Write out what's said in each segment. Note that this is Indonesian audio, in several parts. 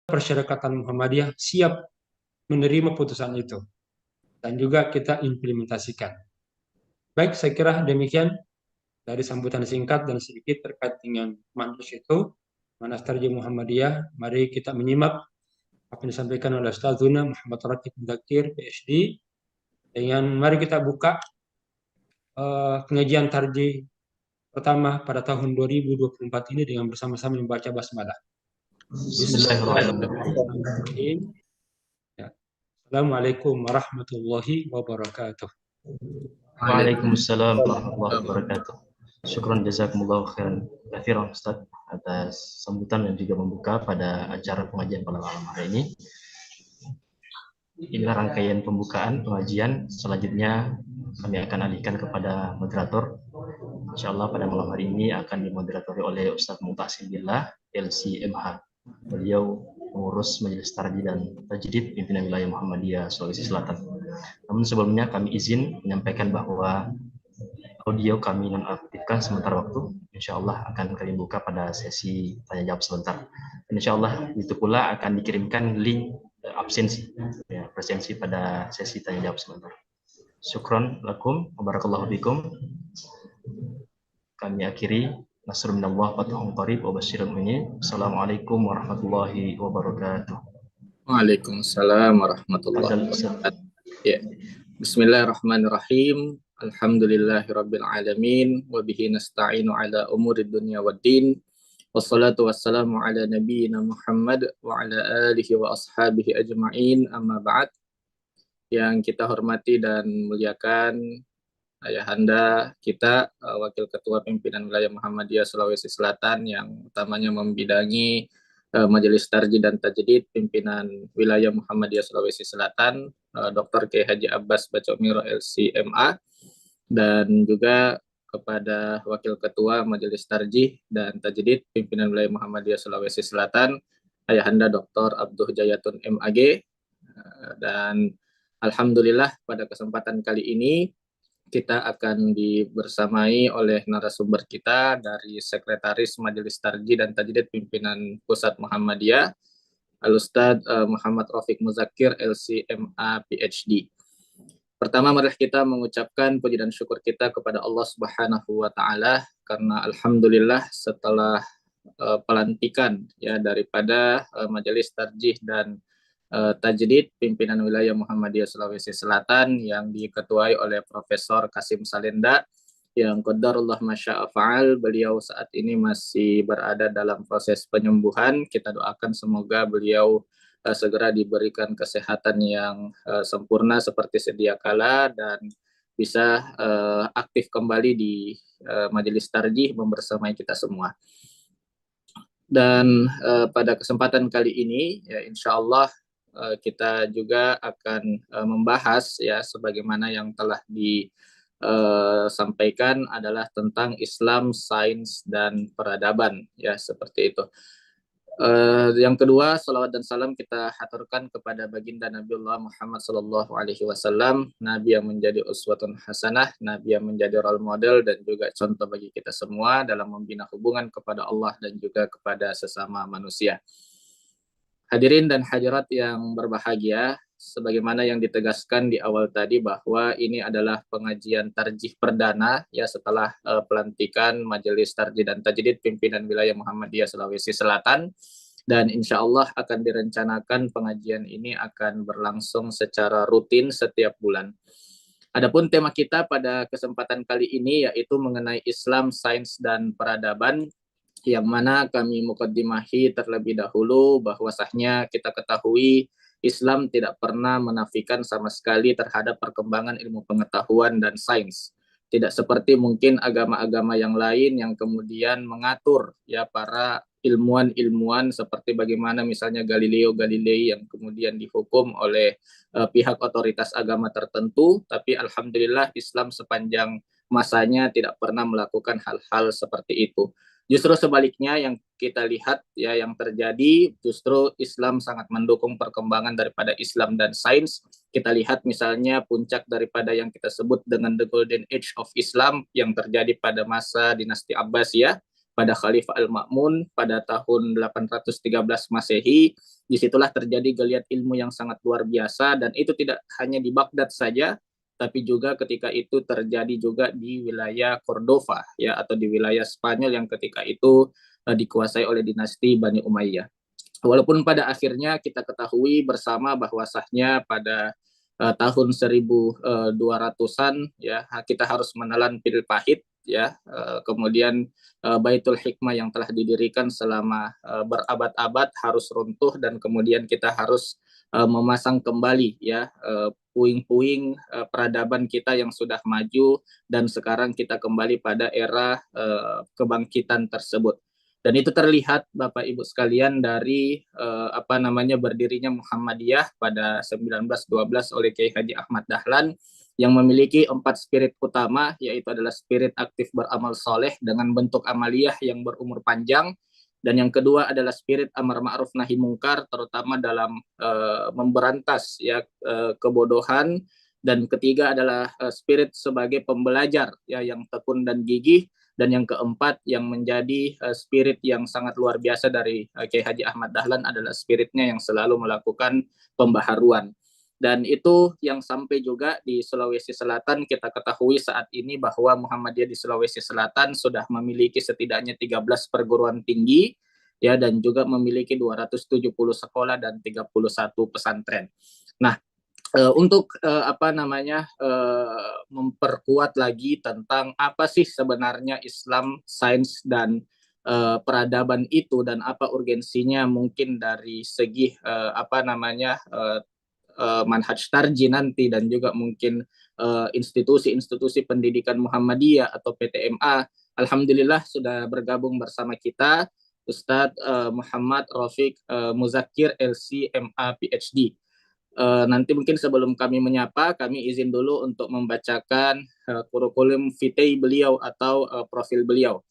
Persyarikatan Muhammadiyah siap menerima putusan itu dan juga kita implementasikan. Baik, saya kira demikian dari sambutan singkat dan sedikit terkait dengan manhaj itu, manhaj tarjih Muhammadiyah. Mari kita menyimak apa yang disampaikan oleh Ustazuna Muhammad Ratib Mudakir, PhD. Dengan mari kita buka pengajian tarjih pertama pada tahun 2024 ini dengan bersama-sama membaca basmalah. Bismillahirrahmanirrahim. Ya. Assalamualaikum warahmatullahi wabarakatuh. Waalaikumsalam warahmatullahi wabarakatuh. Syukran jazakumullah khairan katsiran Ustaz atas sambutan dan juga membuka pada acara pengajian pada malam hari ini. Inilah rangkaian pembukaan pengajian. Selanjutnya kami akan alihkan kepada moderator. Insyaallah pada malam hari ini akan dimoderatori oleh Ustaz Mu'tasim Billah, LCMH. Beliau pengurus Majelis Tarjih dan Tajdid pimpinan wilayah Muhammadiyah Sulawesi Selatan. Namun sebelumnya kami izin menyampaikan bahwa audio kami nonaktifkan sementara waktu. Insyaallah akan kami buka pada sesi tanya jawab sebentar. Dan insyaallah itu pula akan dikirimkan link absensi, ya, presensi pada sesi tanya jawab sebentar. Syukron lakum wa barakallahu bikum. Kami akhiri. Nasrun minallah wa fatahun qarib wa basyirul mu'minin. Assalamualaikum warahmatullahi wabarakatuh. Waalaikumsalam warahmatullahi wabarakatuh. Ya. Bismillahirrahmanirrahim. Alhamdulillahirabbil alamin wa bihi nasta'inu ala umurid dunya waddin. Wassalatu wassalamu ala nabiyyina Muhammad wa ala alihi wa ashabihi ajma'in. Amma ba'd. Yang kita hormati dan muliakan Ayahanda kita, Wakil Ketua Pimpinan Wilayah Muhammadiyah Sulawesi Selatan yang utamanya membidangi Majelis Tarjih dan Tajdid Pimpinan Wilayah Muhammadiyah Sulawesi Selatan, Dr. Kiai Haji Abbas Bacomiro LCMA, dan juga kepada Wakil Ketua Majelis Tarjih dan Tajdid Pimpinan Wilayah Muhammadiyah Sulawesi Selatan, Ayahanda Dr. Abduh Jayatun MAG. Dan alhamdulillah pada kesempatan kali ini kita akan dibersamai oleh narasumber kita dari Sekretaris Majelis Tarjih dan Tajdid Pimpinan Pusat Muhammadiyah, Al-Ustadz Muhammad Rafiq Muzakir, LCMA, PhD. Pertama, mari kita mengucapkan puji dan syukur kita kepada Allah Subhanahu wa Ta'ala karena alhamdulillah setelah pelantikan ya daripada Majelis Tarjih dan Tajdid Pimpinan Wilayah Muhammadiyah Sulawesi Selatan yang diketuai oleh Profesor Kasim Salenda yang qadarullah masya'a fa'al. Beliau saat ini masih berada dalam proses penyembuhan. Kita doakan semoga beliau segera diberikan kesehatan yang sempurna seperti sedia kala dan bisa aktif kembali di Majelis Tarjih membersamai kita semua. Dan pada kesempatan kali ini ya insya Allah kita juga akan membahas ya sebagaimana yang telah disampaikan adalah tentang Islam, sains dan peradaban ya seperti itu. Yang kedua, salawat dan salam kita haturkan kepada baginda Nabiullah Muhammad sallallahu alaihi wasallam, nabi yang menjadi uswatun hasanah, nabi yang menjadi role model dan juga contoh bagi kita semua dalam membina hubungan kepada Allah dan juga kepada sesama manusia. Hadirin dan hadirat yang berbahagia, sebagaimana yang ditegaskan di awal tadi bahwa ini adalah pengajian tarjih perdana ya setelah pelantikan Majelis Tarjih dan Tajdid Pimpinan Wilayah Muhammadiyah Sulawesi Selatan, dan insya Allah akan direncanakan pengajian ini akan berlangsung secara rutin setiap bulan. Adapun tema kita pada kesempatan kali ini yaitu mengenai Islam, sains dan peradaban, yang mana kami mukaddimahi terlebih dahulu bahwasanya kita ketahui Islam tidak pernah menafikan sama sekali terhadap perkembangan ilmu pengetahuan dan sains. Tidak seperti mungkin agama-agama yang lain yang kemudian mengatur ya para ilmuwan-ilmuwan seperti bagaimana misalnya Galileo Galilei yang kemudian dihukum oleh pihak otoritas agama tertentu, tapi alhamdulillah Islam sepanjang masanya tidak pernah melakukan hal-hal seperti itu. Justru sebaliknya yang kita lihat ya yang terjadi justru Islam sangat mendukung perkembangan daripada Islam dan sains. Kita lihat misalnya puncak daripada yang kita sebut dengan the golden age of Islam yang terjadi pada masa dinasti Abbasiyah pada Khalifah Al-Ma'mun pada tahun 813 Masehi. Disitulah terjadi geliat ilmu yang sangat luar biasa, dan itu tidak hanya di Baghdad saja, tapi juga ketika itu terjadi juga di wilayah Cordova ya, atau di wilayah Spanyol yang ketika itu dikuasai oleh dinasti Bani Umayyah. Walaupun pada akhirnya kita ketahui bersama bahwa sahnya pada tahun 1200-an ya, kita harus menelan pil pahit ya, kemudian Baitul Hikmah yang telah didirikan selama berabad-abad harus runtuh, dan kemudian kita harus memasang kembali ya puing-puing peradaban kita yang sudah maju, dan sekarang kita kembali pada era kebangkitan tersebut. Dan itu terlihat Bapak Ibu sekalian dari berdirinya Muhammadiyah pada 1912 oleh Kiai Haji Ahmad Dahlan, yang memiliki 4 spirit utama, yaitu adalah spirit aktif beramal soleh dengan bentuk amaliyah yang berumur panjang, dan yang kedua adalah spirit amar ma'ruf nahi mungkar, terutama dalam memberantas ya kebodohan, dan ketiga adalah spirit sebagai pembelajar ya yang tekun dan gigih, dan yang keempat yang menjadi spirit yang sangat luar biasa dari Kiai Haji Ahmad Dahlan adalah spiritnya yang selalu melakukan pembaharuan. Dan itu yang sampai juga di Sulawesi Selatan kita ketahui saat ini bahwa Muhammadiyah di Sulawesi Selatan sudah memiliki setidaknya 13 perguruan tinggi ya, dan juga memiliki 270 sekolah dan 31 pesantren. Nah, untuk memperkuat lagi tentang apa sih sebenarnya Islam, sains, dan peradaban itu, dan apa urgensinya mungkin dari segi manhaj tarji nanti, dan juga mungkin institusi-institusi pendidikan Muhammadiyah atau PTMA. Alhamdulillah sudah bergabung bersama kita Ustadz Muhammad Rafiq Muzakir LC MA PhD. Nanti mungkin sebelum kami menyapa, kami izin dulu untuk membacakan kurikulum vitae beliau atau profil beliau.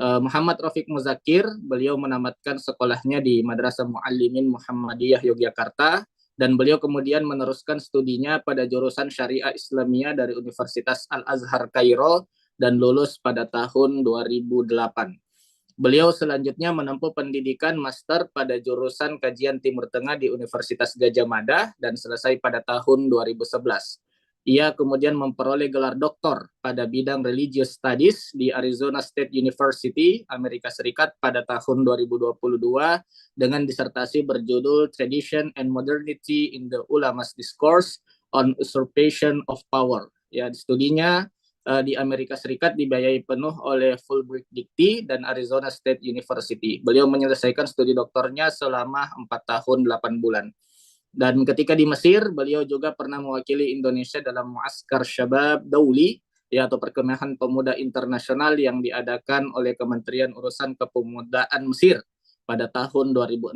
Muhammad Rafiq Muzakir, beliau menamatkan sekolahnya di Madrasah Muallimin Muhammadiyah Yogyakarta, dan beliau kemudian meneruskan studinya pada jurusan Syariah Islamiyah dari Universitas Al-Azhar Kairo dan lulus pada tahun 2008. Beliau selanjutnya menempuh pendidikan master pada jurusan Kajian Timur Tengah di Universitas Gadjah Mada dan selesai pada tahun 2011. Ia kemudian memperoleh gelar doktor pada bidang Religious Studies di Arizona State University, Amerika Serikat pada tahun 2022 dengan disertasi berjudul Tradition and Modernity in the Ulama's Discourse on Usurpation of Power. Ya, studinya di Amerika Serikat dibiayai penuh oleh Fulbright Dikti dan Arizona State University. Beliau menyelesaikan studi doktornya selama 4 tahun 8 bulan. Dan ketika di Mesir, beliau juga pernah mewakili Indonesia dalam Muaskar Syabab Dauli, ya, atau perkemahan pemuda internasional yang diadakan oleh Kementerian Urusan Kepemudaan Mesir pada tahun 2006.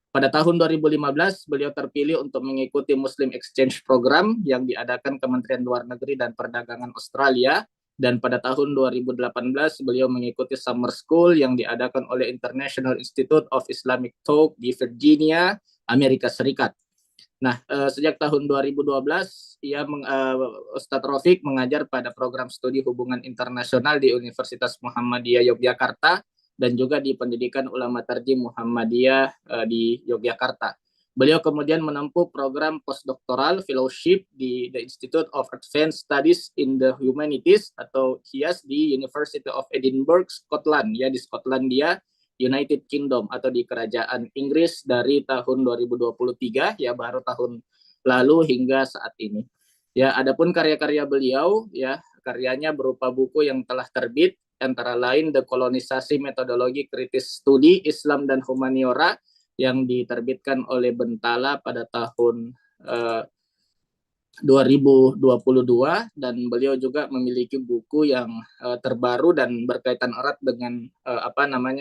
Pada tahun 2015, beliau terpilih untuk mengikuti Muslim Exchange Program yang diadakan Kementerian Luar Negeri dan Perdagangan Australia, dan pada tahun 2018 beliau mengikuti Summer School yang diadakan oleh International Institute of Islamic Thought di Virginia, Amerika Serikat. Nah, sejak tahun 2012, Ustadz Rafiq mengajar pada program studi hubungan internasional di Universitas Muhammadiyah Yogyakarta, dan juga di Pendidikan Ulama Tarjih Muhammadiyah di Yogyakarta. Beliau kemudian menempuh program postdoctoral fellowship di The Institute of Advanced Studies in the Humanities atau HIAS di University of Edinburgh, Scotland, ya, di Skotlandia, United Kingdom, atau di Kerajaan Inggris dari tahun 2023, ya, baru tahun lalu hingga saat ini. Ya, adapun karya-karya beliau, ya, karyanya berupa buku yang telah terbit, antara lain Dekolonisasi Metodologi Kritis Studi Islam dan Humaniora yang diterbitkan oleh Bentala pada tahun 2022, dan beliau juga memiliki buku yang terbaru dan berkaitan erat dengan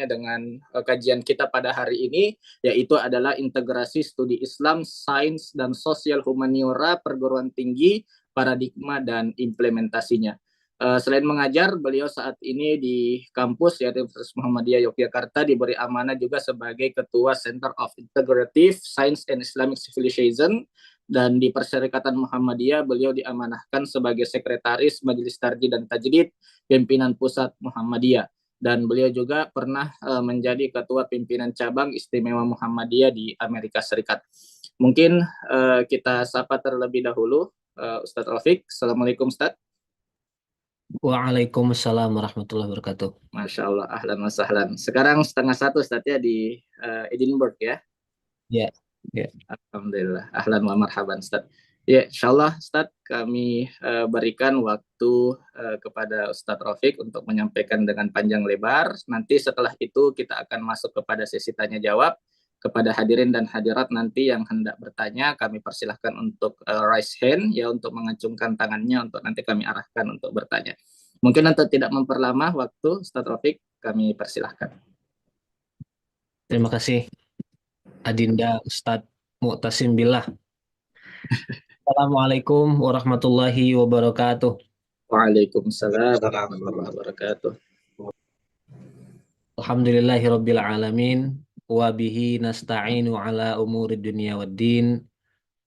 dengan kajian kita pada hari ini, yaitu adalah Integrasi Studi Islam, Sains dan Sosial Humaniora Perguruan Tinggi, Paradigma dan Implementasinya. Selain mengajar, beliau saat ini di kampus yaitu Universitas Muhammadiyah Yogyakarta diberi amanah juga sebagai Ketua Center of Integrative Science and Islamic Civilization, dan di Perserikatan Muhammadiyah beliau diamanahkan sebagai Sekretaris Majelis Tarjih dan Tajdid Pimpinan Pusat Muhammadiyah. dan beliau juga pernah menjadi ketua pimpinan cabang Istimewa Muhammadiyah di Amerika Serikat. Mungkin kita sapa terlebih dahulu Ustadz Rafiq. Assalamualaikum Ustadz. Waalaikumsalam warahmatullahi wabarakatuh. Masya Allah, ahlan wa sahlan. Sekarang 12:30 Ustadz ya di Edinburgh ya. Ya, ya. Alhamdulillah, ahlan wa marhaban Ustadz. Ya, insyaallah Ustadz kami berikan waktu kepada Ustadz Rafiq untuk menyampaikan dengan panjang lebar. Nanti setelah itu kita akan masuk kepada sesi tanya jawab. Kepada hadirin dan hadirat nanti yang hendak bertanya, kami persilahkan untuk raise hand ya, untuk mengacungkan tangannya untuk nanti kami arahkan untuk bertanya. Mungkin untuk tidak memperlama waktu, Ustadz Rafiq, kami persilahkan. Terima kasih Adinda Ustadz Mu'tasim Billah. Assalamualaikum warahmatullahi wabarakatuh. Waalaikumsalam warahmatullahi wabarakatuh. Alhamdulillahirabbil alamin wa bihi nasta'inu ala umurid dunya waddin.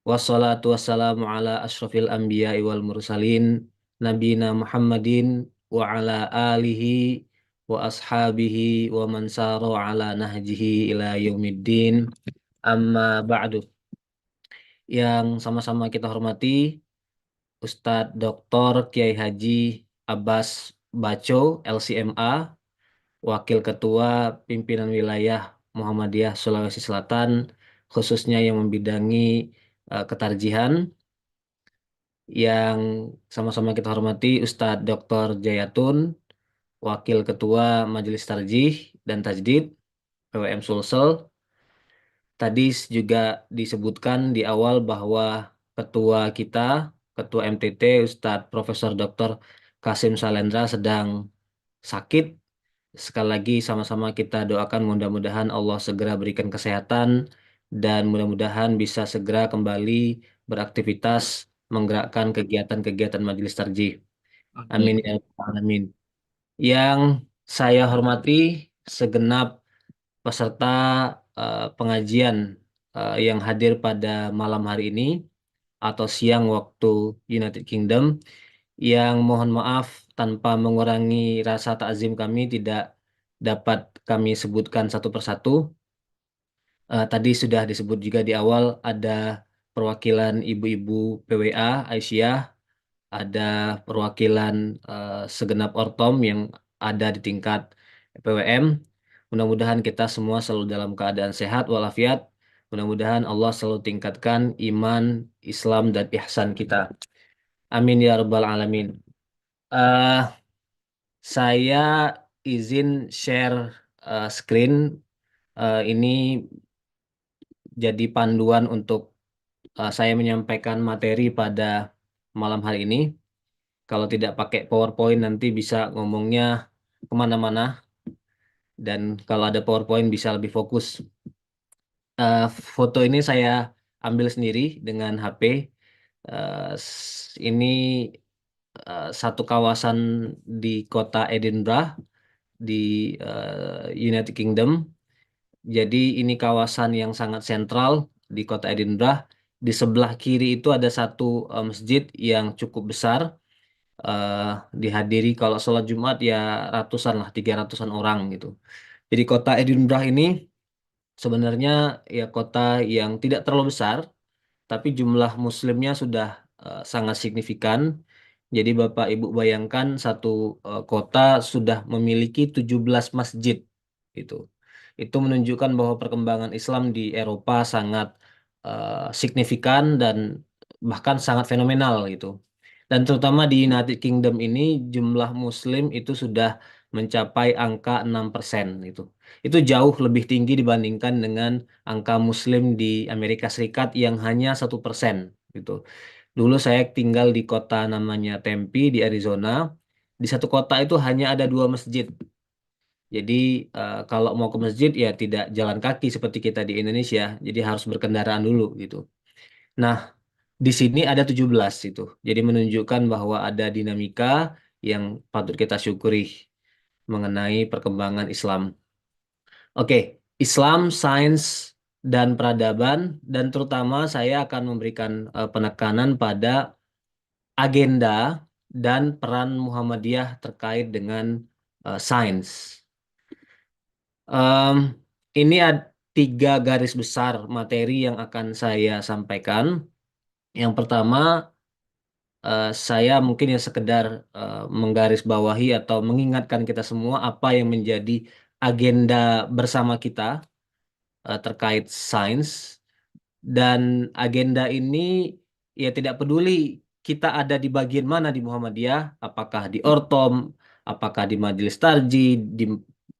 Wassalatu wassalamu ala asyrafil anbiya'i wal mursalin nabiyina Muhammadin wa ala alihi wa ashabihi wa man sara ala nahjihi ila yaumiddin. Amma ba'du. Yang sama-sama kita hormati Ustadz Dr. Kiai Haji Abbas Baco, LCMA, Wakil Ketua Pimpinan Wilayah Muhammadiyah Sulawesi Selatan, khususnya yang membidangi ketarjihan. Yang sama-sama kita hormati Ustadz Dr. Jayatun, Wakil Ketua Majelis Tarjih dan Tajdid, PWM Sulsel. Tadi juga disebutkan di awal bahwa ketua kita, Ketua MTT, Ustadz Profesor Dr. Kasim Salendra sedang sakit. Sekali lagi sama-sama kita doakan mudah-mudahan Allah segera berikan kesehatan dan mudah-mudahan bisa segera kembali beraktivitas menggerakkan kegiatan-kegiatan majelis tarjih. Amin ya rabbal alamin. Yang saya hormati segenap peserta pengajian yang hadir pada malam hari ini atau siang waktu United Kingdom, yang mohon maaf tanpa mengurangi rasa takzim kami tidak dapat kami sebutkan satu persatu. Tadi sudah disebut juga di awal ada perwakilan ibu-ibu PWA Aisyah, ada perwakilan segenap ortom yang ada di tingkat PWM. Mudah-mudahan kita semua selalu dalam keadaan sehat walafiat. Mudah-mudahan Allah selalu tingkatkan iman, Islam, dan ihsan kita. Amin ya rabbal alamin. Saya izin share screen. Ini jadi panduan untuk saya menyampaikan materi pada malam hari ini. Kalau tidak pakai PowerPoint nanti bisa ngomongnya kemana-mana. Dan kalau ada PowerPoint bisa lebih fokus. Foto ini saya ambil sendiri dengan HP. Ini satu kawasan di kota Edinburgh di United Kingdom. Jadi ini kawasan yang sangat sentral di kota Edinburgh. Di sebelah kiri itu ada satu masjid yang cukup besar. Dihadiri kalau sholat Jumat ya ratusan lah, 300-an orang gitu. Jadi kota Edinburgh ini sebenarnya ya kota yang tidak terlalu besar, tapi jumlah muslimnya sudah sangat signifikan. Jadi Bapak Ibu bayangkan satu kota sudah memiliki 17 masjid gitu. Itu menunjukkan bahwa perkembangan Islam di Eropa sangat signifikan dan bahkan sangat fenomenal gitu. Dan terutama di United Kingdom ini jumlah muslim itu sudah mencapai angka 6% gitu. Itu jauh lebih tinggi dibandingkan dengan angka muslim di Amerika Serikat yang hanya 1% gitu. Dulu saya tinggal di kota namanya Tempe di Arizona. Di satu kota itu hanya ada 2 masjid. Jadi kalau mau ke masjid ya tidak jalan kaki seperti kita di Indonesia. Jadi harus berkendaraan dulu gitu. Nah, di sini ada 17 itu. Jadi menunjukkan bahwa ada dinamika yang patut kita syukuri mengenai perkembangan Islam. Oke, Islam, sains, dan peradaban, dan terutama saya akan memberikan penekanan pada agenda dan peran Muhammadiyah terkait dengan sains. Ini ada 3 garis besar materi yang akan saya sampaikan. Yang pertama, saya mungkin ya sekedar menggarisbawahi atau mengingatkan kita semua apa yang menjadi agenda bersama kita terkait sains. Dan agenda ini ya tidak peduli kita ada di bagian mana di Muhammadiyah, apakah di Ortom, apakah di Majelis Tarji, di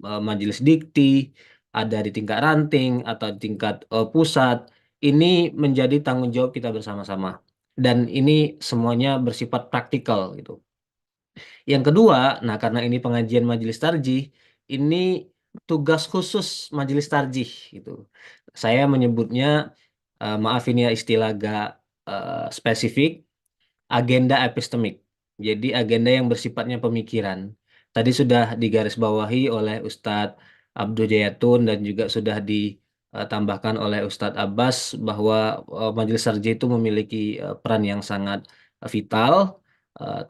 Majelis Dikti, ada di tingkat ranting atau di tingkat pusat. Ini menjadi tanggung jawab kita bersama-sama. Dan ini semuanya bersifat praktikal gitu. Yang kedua, nah karena ini pengajian Majelis Tarjih, ini tugas khusus Majelis Tarjih gitu. Saya menyebutnya maaf ini ya istilah agak spesifik, agenda epistemik. Jadi agenda yang bersifatnya pemikiran. Tadi sudah digarisbawahi oleh Ustadz Abdul Jayatun dan juga sudah ditambahkan oleh Ustadz Abbas bahwa Majelis Tarjih itu memiliki peran yang sangat vital,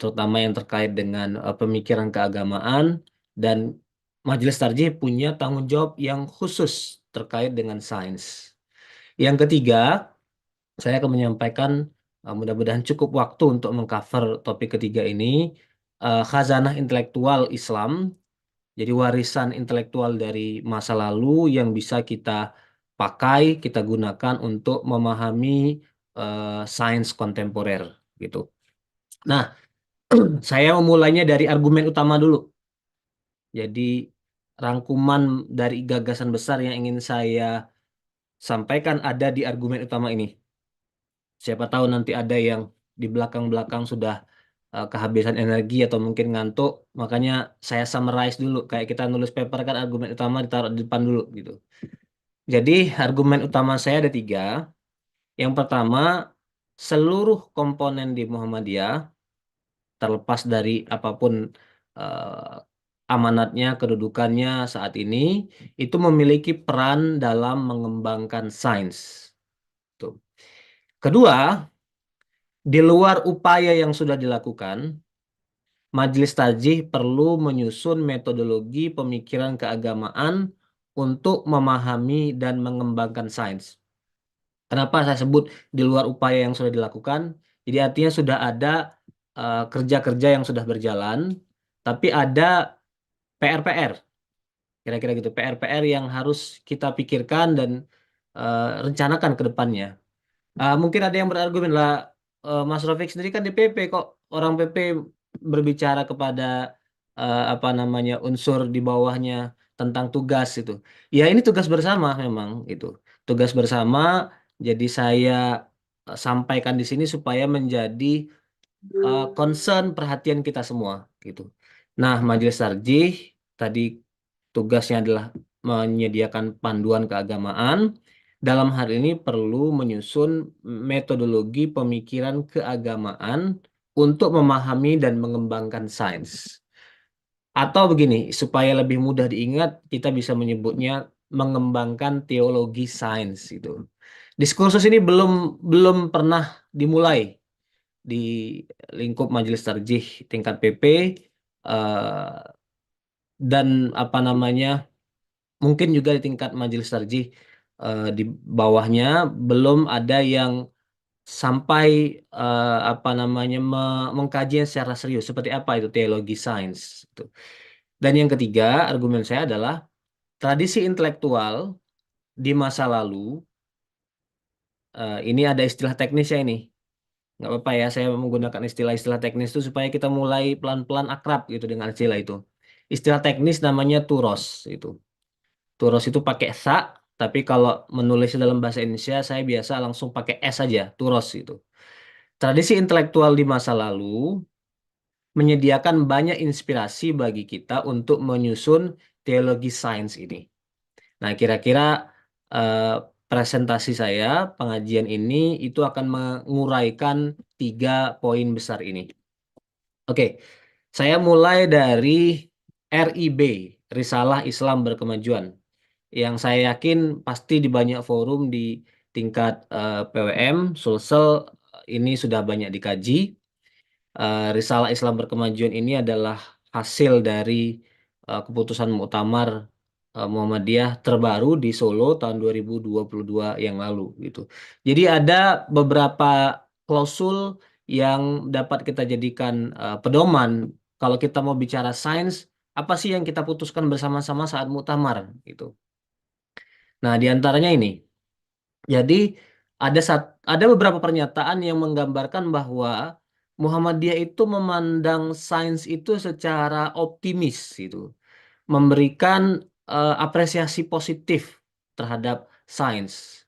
terutama yang terkait dengan pemikiran keagamaan, dan Majelis Tarjih punya tanggung jawab yang khusus terkait dengan sains. Yang ketiga, saya akan menyampaikan mudah-mudahan cukup waktu untuk mengcover topik ketiga ini, khazanah intelektual Islam, jadi warisan intelektual dari masa lalu yang bisa kita pakai, kita gunakan untuk memahami sains kontemporer gitu. Nah, saya memulainya dari argumen utama dulu. Jadi rangkuman dari gagasan besar yang ingin saya sampaikan ada di argumen utama ini. Siapa tahu nanti ada yang di belakang-belakang sudah kehabisan energi atau mungkin ngantuk, makanya saya summarize dulu. Kayak kita nulis paper kan argumen utama ditaruh di depan dulu gitu. Jadi argumen utama saya ada 3. Yang pertama, seluruh komponen di Muhammadiyah, terlepas dari apapun amanatnya, kedudukannya saat ini, itu memiliki peran dalam mengembangkan sains. Tuh. Kedua, di luar upaya yang sudah dilakukan, Majelis Tarjih perlu menyusun metodologi pemikiran keagamaan untuk memahami dan mengembangkan sains. Kenapa saya sebut di luar upaya yang sudah dilakukan? Jadi artinya sudah ada kerja-kerja yang sudah berjalan, tapi ada PR-PR, kira-kira gitu, PR-PR yang harus kita pikirkan dan rencanakan ke depannya. Mungkin ada yang berargumen lah, Mas Rafiq sendiri kan di PP, kok orang PP berbicara kepada apa namanya unsur di bawahnya tentang tugas itu. Ya ini tugas bersama memang itu. Tugas bersama, jadi saya sampaikan di sini supaya menjadi concern perhatian kita semua gitu. Nah, Majelis Tarjih tadi tugasnya adalah menyediakan panduan keagamaan. Dalam hal ini perlu menyusun metodologi pemikiran keagamaan untuk memahami dan mengembangkan sains. Atau begini, supaya lebih mudah diingat, kita bisa menyebutnya mengembangkan teologi sains itu. Diskursus ini belum pernah dimulai di lingkup Majelis Tarjih tingkat PP, dan apa namanya mungkin juga di tingkat Majelis Tarjih di bawahnya belum ada yang sampai apa namanya mengkaji secara serius seperti apa itu teologi sains itu. Dan yang ketiga, argumen saya adalah tradisi intelektual di masa lalu, ini ada istilah teknisnya ini. Nggak apa-apa ya, saya menggunakan istilah-istilah teknis itu supaya kita mulai pelan-pelan akrab gitu dengan istilah itu. Istilah teknis namanya turos itu. Turos itu pakai sa, tapi kalau menulisnya dalam bahasa Indonesia saya biasa langsung pakai s saja, turos itu. Tradisi intelektual di masa lalu menyediakan banyak inspirasi bagi kita untuk menyusun teologi sains ini. Nah, kira-kira eh, presentasi saya, pengajian ini itu akan menguraikan 3 poin besar ini. Oke, saya mulai dari RIB, Risalah Islam Berkemajuan, yang saya yakin pasti di banyak forum di tingkat PWM, Sulsel ini sudah banyak dikaji. Risalah Islam Berkemajuan ini adalah hasil dari keputusan Muktamar Muhammadiyah terbaru di Solo tahun 2022 yang lalu gitu. Jadi ada beberapa klausul yang dapat kita jadikan pedoman kalau kita mau bicara sains, apa sih yang kita putuskan bersama-sama saat Muktamar gitu. Nah, di antaranya ini. Jadi ada beberapa pernyataan yang menggambarkan bahwa Muhammadiyah itu memandang sains itu secara optimis gitu, memberikan apresiasi positif terhadap sains.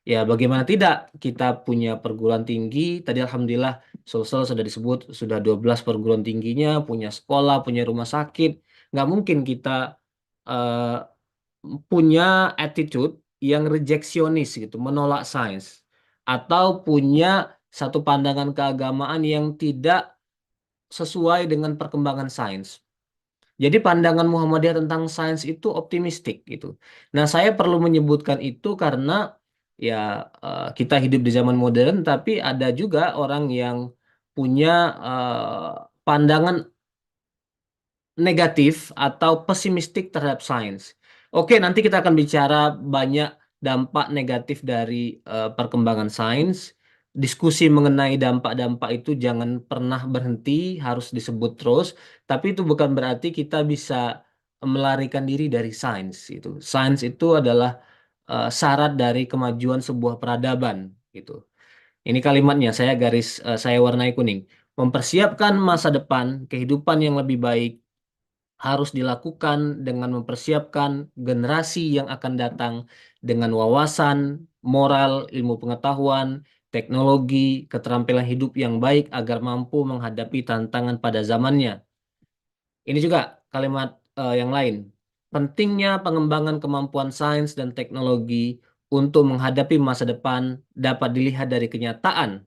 Ya, bagaimana tidak kita punya perguruan tinggi, tadi alhamdulillah Sulsel sudah disebut sudah 12 perguruan tingginya, punya sekolah, punya rumah sakit. Nggak mungkin kita eh, punya attitude yang rejeksionis gitu, menolak sains, atau punya satu pandangan keagamaan yang tidak sesuai dengan perkembangan sains. Jadi pandangan Muhammadiyah tentang sains itu optimistik gitu. Nah, saya perlu menyebutkan itu karena ya kita hidup di zaman modern, tapi ada juga orang yang punya pandangan negatif atau pesimistik terhadap sains. Oke, nanti kita akan bicara banyak dampak negatif dari perkembangan sains. Diskusi mengenai dampak-dampak itu jangan pernah berhenti, harus disebut terus. Tapi itu bukan berarti kita bisa melarikan diri dari sains. Itu sains itu adalah syarat dari kemajuan sebuah peradaban. Gitu. Ini kalimatnya saya warnai kuning. Mempersiapkan masa depan, kehidupan yang lebih baik harus dilakukan dengan mempersiapkan generasi yang akan datang dengan wawasan, moral, ilmu pengetahuan, teknologi, keterampilan hidup yang baik agar mampu menghadapi tantangan pada zamannya. Ini juga kalimat yang lain. Pentingnya pengembangan kemampuan sains dan teknologi untuk menghadapi masa depan dapat dilihat dari kenyataan.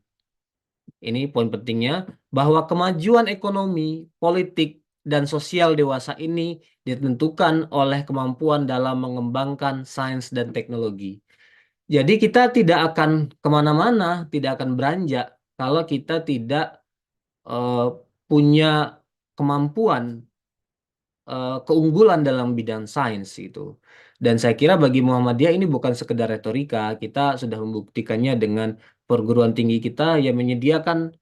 Ini poin pentingnya, bahwa kemajuan ekonomi, politik, dan sosial dewasa ini ditentukan oleh kemampuan dalam mengembangkan sains dan teknologi. Jadi kita tidak akan kemana-mana, tidak akan beranjak kalau kita tidak eh, punya kemampuan keunggulan dalam bidang sains itu. Dan saya kira bagi Muhammadiyah ini bukan sekedar retorika, kita sudah membuktikannya dengan perguruan tinggi kita yang menyediakan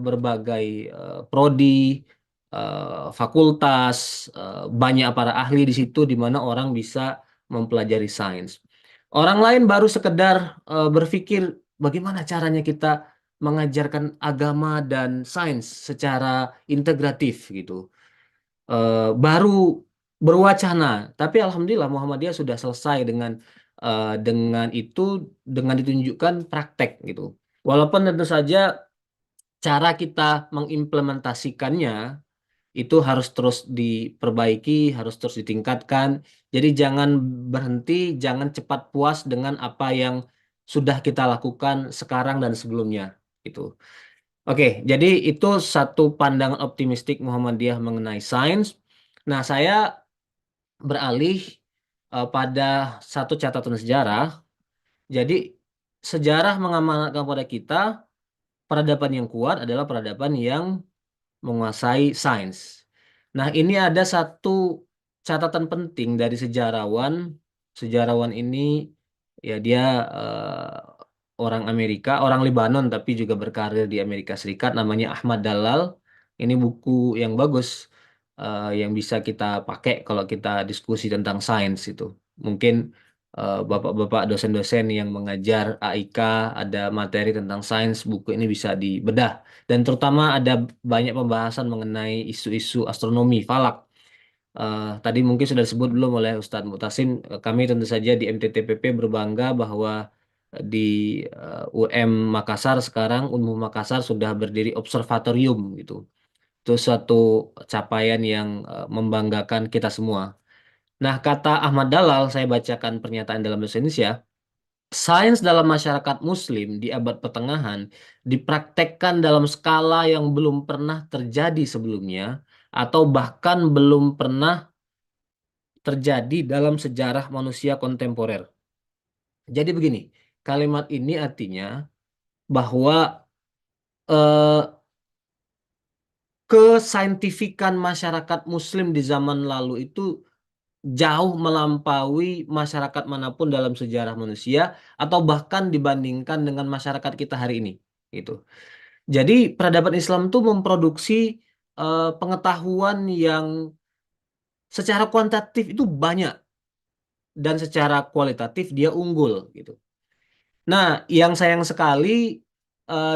berbagai prodi, fakultas, banyak para ahli di situ di mana orang bisa mempelajari sains. Orang lain baru sekedar berpikir bagaimana caranya kita mengajarkan agama dan sains secara integratif gitu, baru berwacana. Tapi alhamdulillah Muhammadiyah sudah selesai dengan itu, dengan ditunjukkan praktek gitu. Walaupun tentu saja cara kita mengimplementasikannya itu harus terus diperbaiki, harus terus ditingkatkan. Jadi jangan berhenti, jangan cepat puas dengan apa yang sudah kita lakukan sekarang dan sebelumnya gitu. Oke, jadi itu satu pandangan optimistik Muhammadiyah mengenai sains. Nah, saya beralih pada satu catatan sejarah. Jadi, sejarah mengamanatkan kepada kita peradaban yang kuat adalah peradaban yang menguasai sains. Nah, ini ada satu catatan penting dari sejarawan. Sejarawan ini ya dia orang Amerika, orang Lebanon tapi juga berkarir di Amerika Serikat, namanya Ahmad Dalal. Ini buku yang bagus yang bisa kita pakai kalau kita diskusi tentang sains itu. Mungkin bapak-bapak dosen-dosen yang mengajar AIK ada materi tentang sains, buku ini bisa dibedah. Dan terutama ada banyak pembahasan mengenai isu-isu astronomi, falak. Tadi mungkin sudah disebut belum oleh Ustadz Mutasim, kami tentu saja di MTTPP berbangga bahwa di UM Makassar sekarang, Unmu Makassar sudah berdiri observatorium gitu. Itu suatu capaian yang membanggakan kita semua. Nah, kata Ahmad Dalal, saya bacakan pernyataan dalam bahasa Indonesia. Sains dalam masyarakat Muslim di abad pertengahan dipraktekkan dalam skala yang belum pernah terjadi sebelumnya, atau bahkan belum pernah terjadi dalam sejarah manusia kontemporer. Jadi begini, kalimat ini artinya bahwa eh, kesaintifikan masyarakat Muslim di zaman lalu itu jauh melampaui masyarakat manapun dalam sejarah manusia atau bahkan dibandingkan dengan masyarakat kita hari ini gitu. Jadi peradaban Islam itu memproduksi pengetahuan yang secara kuantitatif itu banyak dan secara kualitatif dia unggul gitu. Nah, yang sayang sekali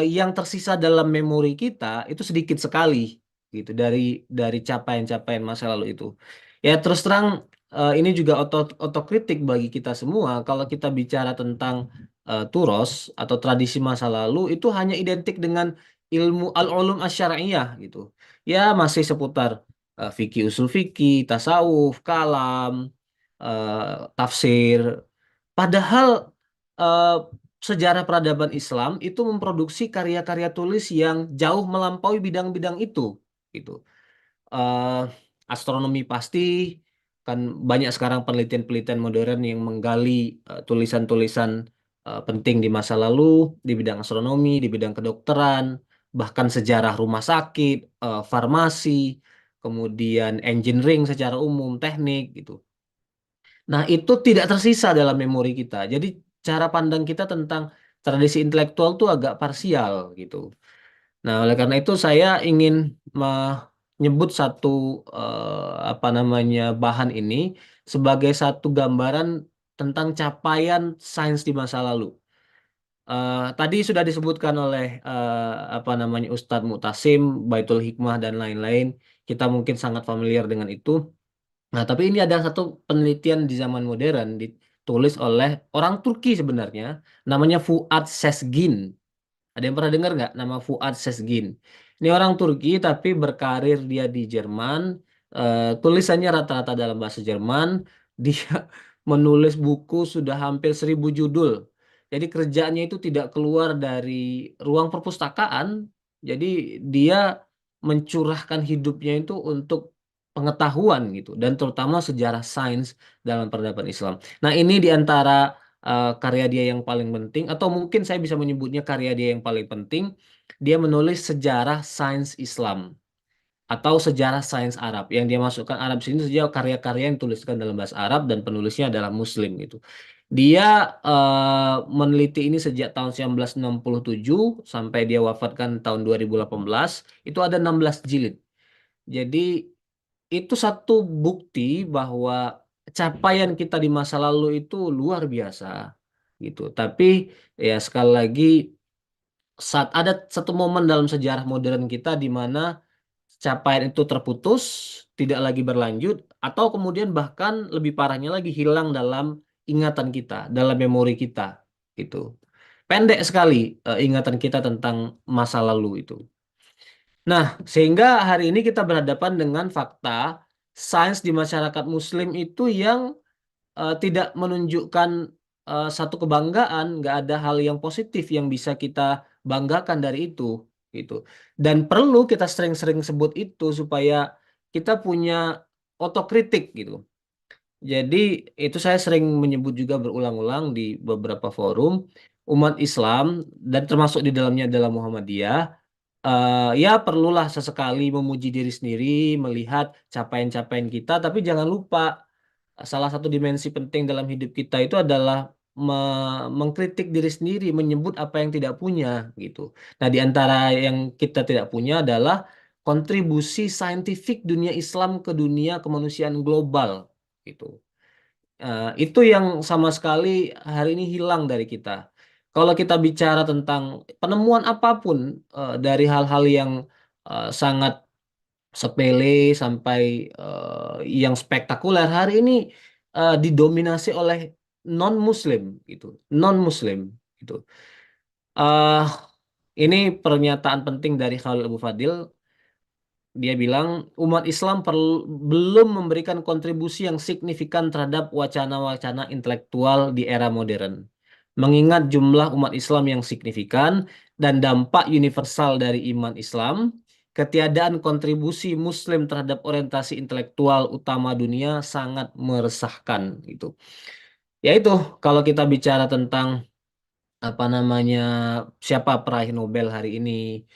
yang tersisa dalam memori kita itu sedikit sekali gitu dari capaian-capaian masa lalu itu. Ya terus terang ini juga otokritik bagi kita semua kalau kita bicara tentang turos atau tradisi masa lalu itu hanya identik dengan ilmu al-ulum asy-syar'iyyah gitu. Ya masih seputar fikih usul fikih, tasawuf, kalam, tafsir. Padahal eh, sejarah peradaban Islam itu memproduksi karya-karya tulis yang jauh melampaui bidang-bidang itu, gitu. Eh, Astronomi pasti kan banyak sekarang penelitian-penelitian modern yang menggali tulisan-tulisan penting di masa lalu di bidang astronomi, di bidang kedokteran, bahkan sejarah rumah sakit, farmasi, kemudian engineering secara umum, teknik, gitu. Nah, itu tidak tersisa dalam memori kita. Jadi, cara pandang kita tentang tradisi intelektual tuh agak parsial gitu. Nah, oleh karena itu saya ingin menyebut satu apa namanya bahan ini sebagai satu gambaran tentang capaian sains di masa lalu. Tadi sudah disebutkan oleh apa namanya Ustadz Mu'tasim, Baitul Hikmah dan lain-lain. Kita mungkin sangat familiar dengan itu. Nah, tapi ini ada satu penelitian di zaman modern ditulis oleh orang Turki sebenarnya, namanya Fuat Sezgin. Ada yang pernah dengar nggak nama Fuat Sezgin? Ini orang Turki tapi berkarir dia di Jerman. Tulisannya rata-rata dalam bahasa Jerman. Dia menulis buku sudah hampir 1.000 judul. Jadi kerjaannya itu tidak keluar dari ruang perpustakaan. Jadi dia mencurahkan hidupnya itu untuk pengetahuan gitu dan terutama sejarah sains dalam peradaban Islam. Nah, ini di antara karya dia yang paling penting atau mungkin saya bisa menyebutnya karya dia yang paling penting. Dia menulis sejarah sains Islam atau sejarah sains Arab. Yang dia masukkan Arab sini saja karya-karya yang dituliskan dalam bahasa Arab dan penulisnya adalah Muslim gitu. Dia meneliti ini sejak tahun 1967 sampai dia wafatkan tahun 2018. Itu ada 16 jilid. Jadi itu satu bukti bahwa capaian kita di masa lalu itu luar biasa gitu. Tapi ya sekali lagi saat ada satu momen dalam sejarah modern kita di mana capaian itu terputus, tidak lagi berlanjut atau kemudian bahkan lebih parahnya lagi hilang dalam ingatan kita, dalam memori kita gitu. Pendek sekali ingatan kita tentang masa lalu itu. Nah, sehingga hari ini kita berhadapan dengan fakta sains di masyarakat Muslim itu yang tidak menunjukkan satu kebanggaan, nggak ada hal yang positif yang bisa kita banggakan dari itu, gitu. Dan perlu kita sering-sering sebut itu supaya kita punya otokritik, gitu. Jadi itu saya sering menyebut juga berulang-ulang di beberapa forum umat Islam dan termasuk di dalamnya adalah Muhammadiyah. Ya perlulah sesekali memuji diri sendiri, melihat capaian-capaian kita, tapi jangan lupa salah satu dimensi penting dalam hidup kita itu adalah mengkritik diri sendiri, menyebut apa yang tidak punya gitu. Nah, di antara yang kita tidak punya adalah kontribusi saintifik dunia Islam ke dunia kemanusiaan global gitu. Itu yang sama sekali hari ini hilang dari kita. Kalau kita bicara tentang penemuan apapun dari hal-hal yang sangat sepele sampai yang spektakuler hari ini didominasi oleh non-Muslim gitu, non-Muslim gitu. Eh ini pernyataan penting dari Khalil Abu Fadil. Dia bilang umat Islam belum memberikan kontribusi yang signifikan terhadap wacana-wacana intelektual di era modern. Mengingat jumlah umat Islam yang signifikan dan dampak universal dari iman Islam, ketiadaan kontribusi Muslim terhadap orientasi intelektual utama dunia sangat meresahkan gitu. Yaitu kalau kita bicara tentang apa namanya siapa peraih Nobel hari ini,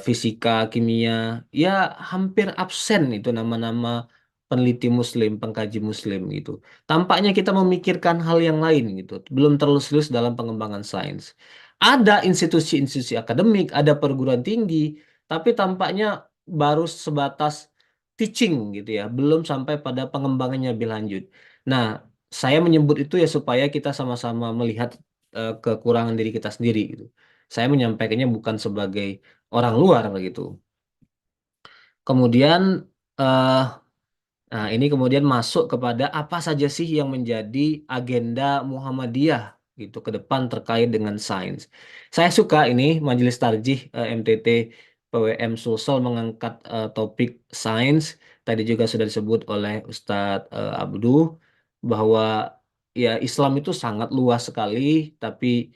fisika, kimia, ya hampir absen itu nama-nama peneliti Muslim, pengkaji Muslim gitu. Tampaknya kita memikirkan hal yang lain gitu, belum terlalu serius dalam pengembangan sains. Ada institusi-institusi akademik, ada perguruan tinggi, tapi tampaknya baru sebatas teaching gitu ya, belum sampai pada pengembangannya lebih lanjut. Nah, saya menyebut itu ya supaya kita sama-sama melihat kekurangan diri kita sendiri gitu. Saya menyampaikannya bukan sebagai orang luar gitu. Kemudian eh, nah, ini kemudian masuk kepada apa saja sih yang menjadi agenda Muhammadiyah gitu ke depan terkait dengan sains. Saya suka ini Majelis Tarjih MTT PWM Sulsel mengangkat topik sains. Tadi juga sudah disebut oleh Ustadz Abdu bahwa ya Islam itu sangat luas sekali, tapi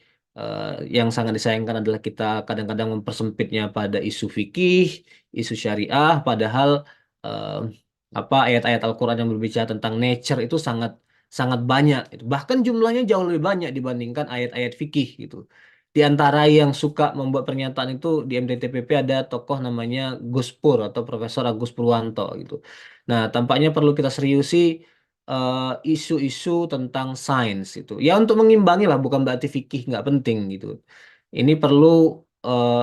yang sangat disayangkan adalah kita kadang-kadang mempersempitnya pada isu fikih, isu syariah, padahal eh, apa ayat-ayat Al-Qur'an yang berbicara tentang nature itu sangat sangat banyak itu. Bahkan jumlahnya jauh lebih banyak dibandingkan ayat-ayat fikih gitu. Di antara yang suka membuat pernyataan itu di MDTPP ada tokoh namanya Gus Pur atau Profesor Agus Purwanto gitu. Nah, tampaknya perlu kita seriusi isu-isu tentang sains itu. Ya untuk mengimbangi lah, bukan berarti fikih nggak penting gitu. Ini perlu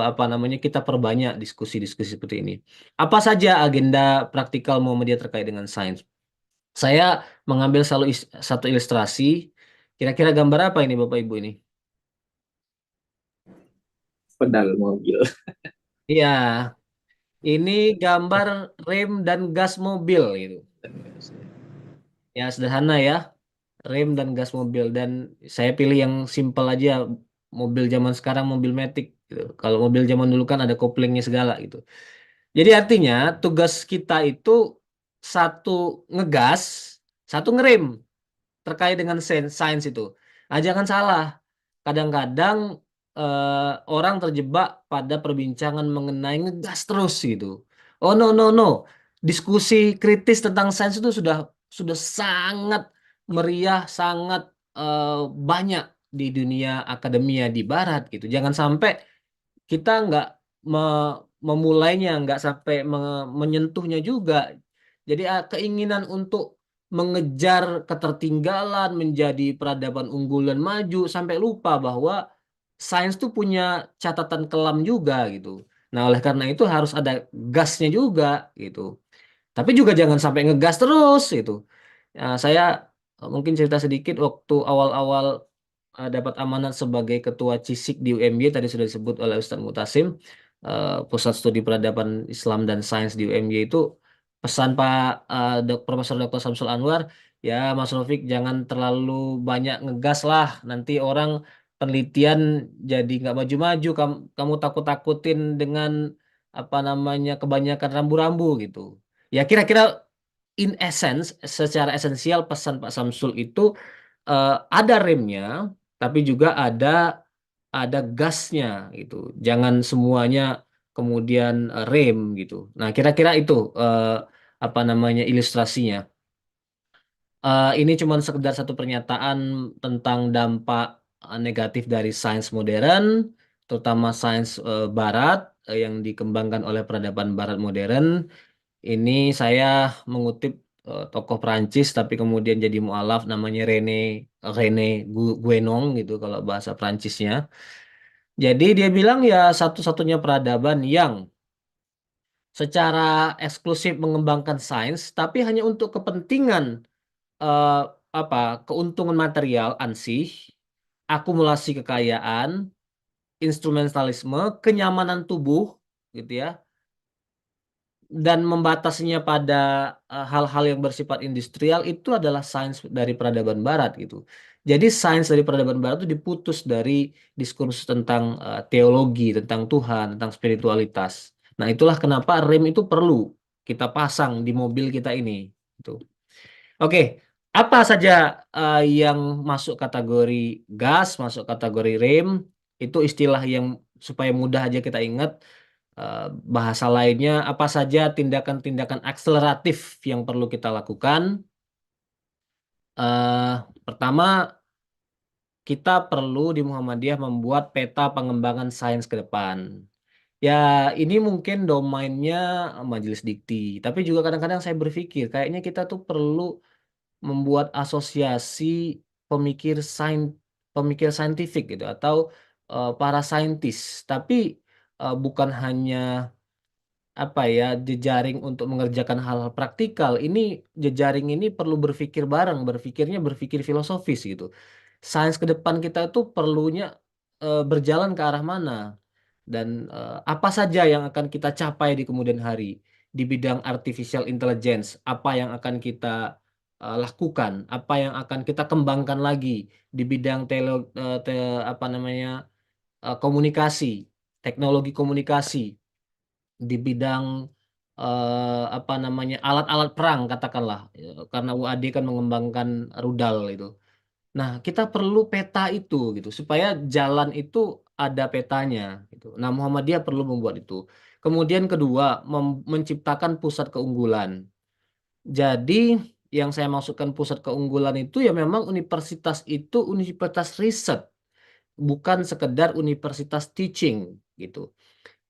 apa namanya kita perbanyak diskusi-diskusi seperti ini. Apa saja agenda praktikal Muhammadiyah terkait dengan sains? Saya mengambil satu ilustrasi. Kira-kira gambar apa ini Bapak Ibu ini? Pedal mobil. Iya, ini gambar rem dan gas mobil gitu. Ya sederhana ya, rem dan gas mobil. Dan saya pilih yang simpel aja, mobil zaman sekarang mobil matic gitu. Kalau mobil zaman dulu kan ada koplingnya segala gitu. Jadi artinya tugas kita itu satu ngegas, satu ngerem terkait dengan sains itu. Nah, jangan salah. Kadang-kadang orang terjebak pada perbincangan mengenai ngegas terus gitu. Oh no no no. Diskusi kritis tentang sains itu sudah sangat meriah, sangat eh, banyak di dunia akademia di barat gitu. Jangan sampai kita nggak memulainya, nggak sampai menyentuhnya juga. Jadi keinginan untuk mengejar ketertinggalan, menjadi peradaban unggul dan maju, sampai lupa bahwa sains tuh punya catatan kelam juga gitu. Nah, oleh karena itu harus ada gasnya juga gitu. Tapi juga jangan sampai ngegas terus gitu. Ya, saya mungkin cerita sedikit waktu awal-awal dapat amanat sebagai ketua CISIK di UMY tadi sudah disebut oleh Ustadz Mutasim, Pusat Studi Peradaban Islam dan Sains di UMY itu pesan Pak Profesor Dr. Samsul Anwar, ya Mas Rafiq jangan terlalu banyak ngegas lah, nanti orang penelitian jadi nggak maju-maju, kamu takut-takutin dengan apa namanya kebanyakan rambu-rambu gitu. Ya kira-kira in essence, secara esensial pesan Pak Samsul itu ada remnya, tapi juga ada gasnya gitu. Jangan semuanya kemudian rem gitu. Nah, kira-kira itu apa namanya ilustrasinya. Ini cuma sekedar satu pernyataan tentang dampak negatif dari sains modern, terutama sains Barat yang dikembangkan oleh peradaban Barat modern. Ini saya mengutip tokoh Prancis tapi kemudian jadi mualaf namanya René René Guénon gitu kalau bahasa Prancisnya. Jadi dia bilang ya satu-satunya peradaban yang secara eksklusif mengembangkan sains tapi hanya untuk kepentingan eh, apa keuntungan material ansih, akumulasi kekayaan, instrumentalisme, kenyamanan tubuh gitu ya dan membatasinya pada hal-hal yang bersifat industrial itu adalah sains dari peradaban barat gitu. Jadi sains dari peradaban barat itu diputus dari diskursus tentang teologi, tentang Tuhan, tentang spiritualitas. Nah, itulah kenapa rem itu perlu kita pasang di mobil kita ini. Gitu. Oke, apa saja yang masuk kategori gas, masuk kategori rem, itu istilah yang supaya mudah aja kita ingat. Eh, Bahasa lainnya, apa saja tindakan-tindakan akseleratif yang perlu kita lakukan? Pertama, kita perlu di Muhammadiyah membuat peta pengembangan sains ke depan. Ya, ini mungkin domainnya majelis dikti. Tapi juga kadang-kadang saya berpikir, kayaknya kita tuh perlu membuat asosiasi pemikir pemikir saintifik gitu, atau para saintis. Tapi bukan hanya apa ya, jejaring untuk mengerjakan hal-hal praktikal. Ini jejaring ini perlu berpikir bareng, berpikir filosofis gitu. Sains ke depan kita itu perlunya berjalan ke arah mana, dan apa saja yang akan kita capai di kemudian hari di bidang artificial intelligence, apa yang akan kita lakukan, apa yang akan kita kembangkan lagi di bidang apa namanya, komunikasi, teknologi komunikasi, di bidang apa namanya, alat-alat perang katakanlah, karena UAD kan mengembangkan rudal itu. Nah, kita perlu peta itu gitu supaya jalan itu ada petanya gitu. Nah, Muhammadiyah perlu membuat itu. Kemudian kedua, menciptakan pusat keunggulan. Jadi yang saya maksudkan pusat keunggulan itu ya memang universitas itu universitas riset, bukan sekedar universitas teaching gitu.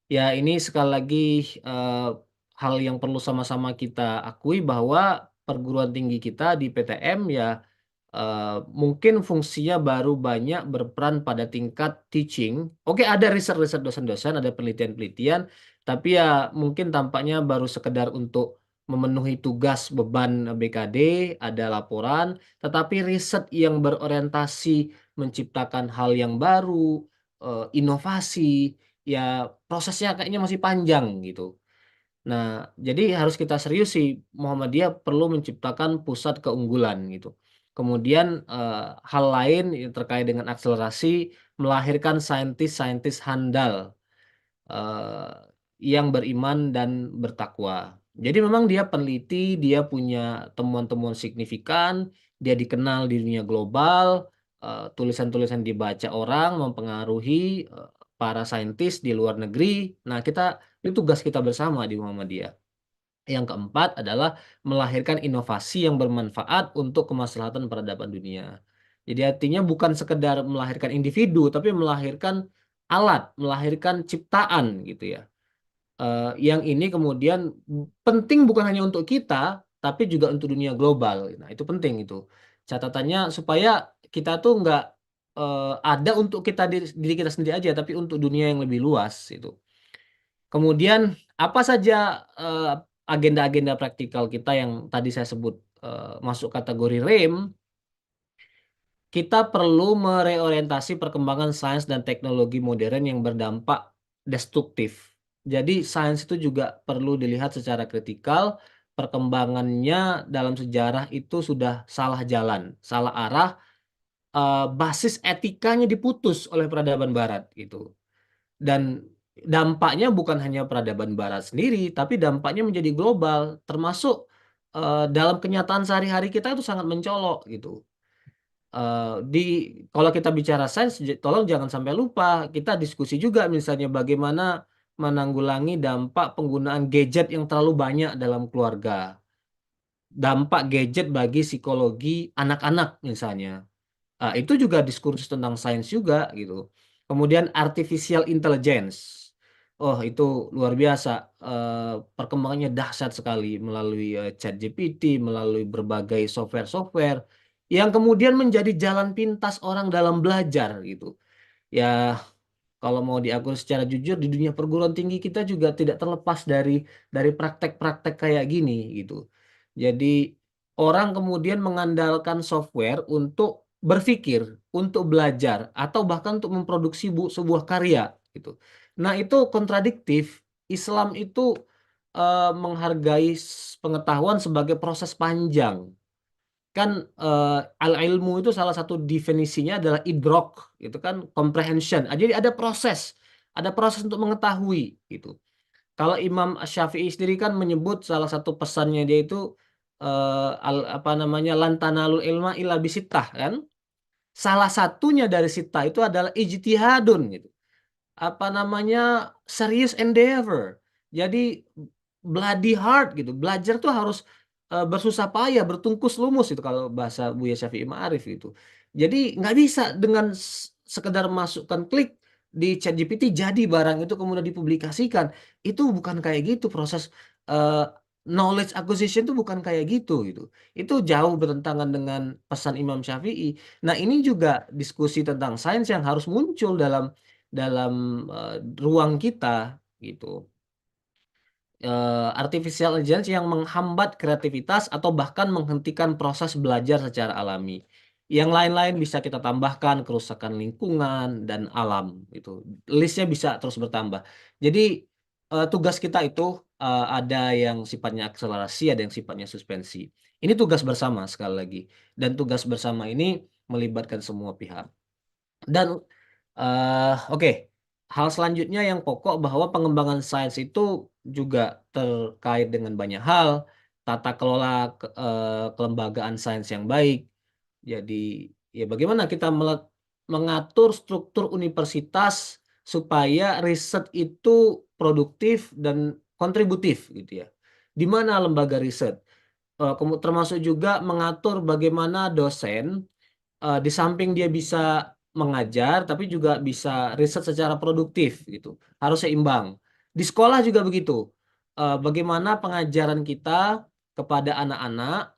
Ya, ini sekali lagi eh, hal yang perlu sama-sama kita akui bahwa perguruan tinggi kita di PTM ya mungkin fungsinya baru banyak berperan pada tingkat teaching. Oke, ada riset-riset dosen-dosen, ada penelitian-penelitian, tapi ya mungkin tampaknya baru sekedar untuk memenuhi tugas beban BKD, ada laporan, tetapi riset yang berorientasi menciptakan hal yang baru, inovasi, ya prosesnya kayaknya masih panjang gitu. Nah, jadi harus kita serius sih, Muhammadiyah perlu menciptakan pusat keunggulan gitu. Kemudian hal lain yang terkait dengan akselerasi, melahirkan saintis-saintis handal eh, yang beriman dan bertakwa. Jadi memang dia peneliti, dia punya temuan-temuan signifikan, dia dikenal di dunia global, tulisan-tulisan dibaca orang, mempengaruhi para saintis di luar negeri. Nah, itu tugas kita bersama di Muhammadiyah. Yang keempat adalah melahirkan inovasi yang bermanfaat untuk kemaslahatan peradaban dunia. Jadi artinya bukan sekedar melahirkan individu, tapi melahirkan alat, melahirkan ciptaan gitu ya. Yang ini kemudian penting bukan hanya untuk kita, tapi juga untuk dunia global. Nah, itu penting itu. Catatannya supaya kita tuh nggak ada untuk kita diri kita sendiri aja, tapi untuk dunia yang lebih luas itu. Kemudian apa saja eh, agenda-agenda praktikal kita yang tadi saya sebut masuk kategori REM, kita perlu mereorientasi perkembangan sains dan teknologi modern yang berdampak destruktif. Jadi sains itu juga perlu dilihat secara kritikal, perkembangannya dalam sejarah itu sudah salah jalan, salah arah, basis etikanya diputus oleh peradaban barat gitu. Dan dampaknya bukan hanya peradaban barat sendiri, tapi dampaknya menjadi global, termasuk dalam kenyataan sehari-hari kita itu sangat mencolok gitu. Di Kalau kita bicara sains, tolong jangan sampai lupa kita diskusi juga misalnya bagaimana menanggulangi dampak penggunaan gadget yang terlalu banyak dalam keluarga, dampak gadget bagi psikologi anak-anak misalnya. Itu juga diskursus tentang sains juga gitu. Kemudian artificial intelligence. Oh, itu luar biasa. Perkembangannya dahsyat sekali melalui ChatGPT, melalui berbagai software-software yang kemudian menjadi jalan pintas orang dalam belajar gitu. Ya, kalau mau diakur secara jujur di dunia perguruan tinggi kita juga tidak terlepas dari praktek-praktek kayak gini gitu. Jadi orang kemudian mengandalkan software untuk berpikir, untuk belajar, atau bahkan untuk memproduksi sebuah karya gitu. Nah, itu kontradiktif. Islam itu menghargai pengetahuan sebagai proses panjang. Kan al-ilmu itu salah satu definisinya adalah idrok, itu kan comprehension. Jadi ada proses untuk mengetahui gitu. Kalau Imam Syafi'i sendiri kan menyebut salah satu pesannya dia itu apa namanya, lantanalul ilma illa bisittah kan. Salah satunya dari sita itu adalah ijtihadun gitu. Apa namanya, serious endeavor. Jadi bloody hard gitu. Belajar tuh harus bersusah payah, bertungkus lumus itu kalau bahasa Buya Syafi'i Ma'arif gitu. Jadi nggak bisa dengan sekedar masukkan klik di ChatGPT jadi barang itu kemudian dipublikasikan. Itu bukan kayak gitu proses knowledge acquisition itu bukan kayak gitu gitu. Itu jauh bertentangan dengan pesan Imam Syafi'i. Nah, ini juga diskusi tentang sains yang harus muncul dalam ruang kita gitu. Artificial intelligence yang menghambat kreativitas atau bahkan menghentikan proses belajar secara alami. Yang lain-lain bisa kita tambahkan kerusakan lingkungan dan alam itu. Listnya bisa terus bertambah. Jadi tugas kita itu ada yang sifatnya akselerasi, ada yang sifatnya suspensi. Ini tugas bersama sekali lagi. Dan tugas bersama ini melibatkan semua pihak. Dan oke, hal selanjutnya yang pokok bahwa pengembangan sains itu juga terkait dengan banyak hal, tata kelola kelembagaan sains yang baik. Jadi ya bagaimana kita mengatur struktur universitas supaya riset itu produktif dan kontributif gitu ya. Di mana lembaga riset? Termasuk juga mengatur bagaimana dosen di samping dia bisa mengajar, tapi juga bisa riset secara produktif gitu. Harus seimbang. Di sekolah juga begitu. Bagaimana pengajaran kita kepada anak-anak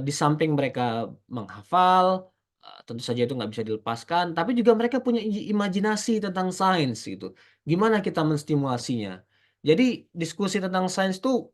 di samping mereka menghafal, tentu saja itu nggak bisa dilepaskan, tapi juga mereka punya imajinasi tentang sains gitu. Gimana kita menstimulasinya? Jadi diskusi tentang sains tuh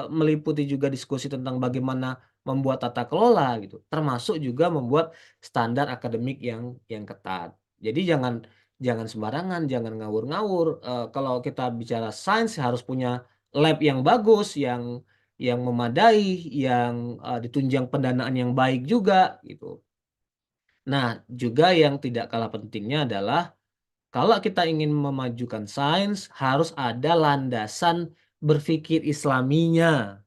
meliputi juga diskusi tentang bagaimana membuat tata kelola gitu, termasuk juga membuat standar akademik yang ketat. Jadi jangan jangan sembarangan, jangan ngawur-ngawur. Kalau kita bicara sains harus punya lab yang bagus, yang memadai, yang ditunjang pendanaan yang baik juga gitu. Nah, juga yang tidak kalah pentingnya adalah kalau kita ingin memajukan sains harus ada landasan berpikir Islaminya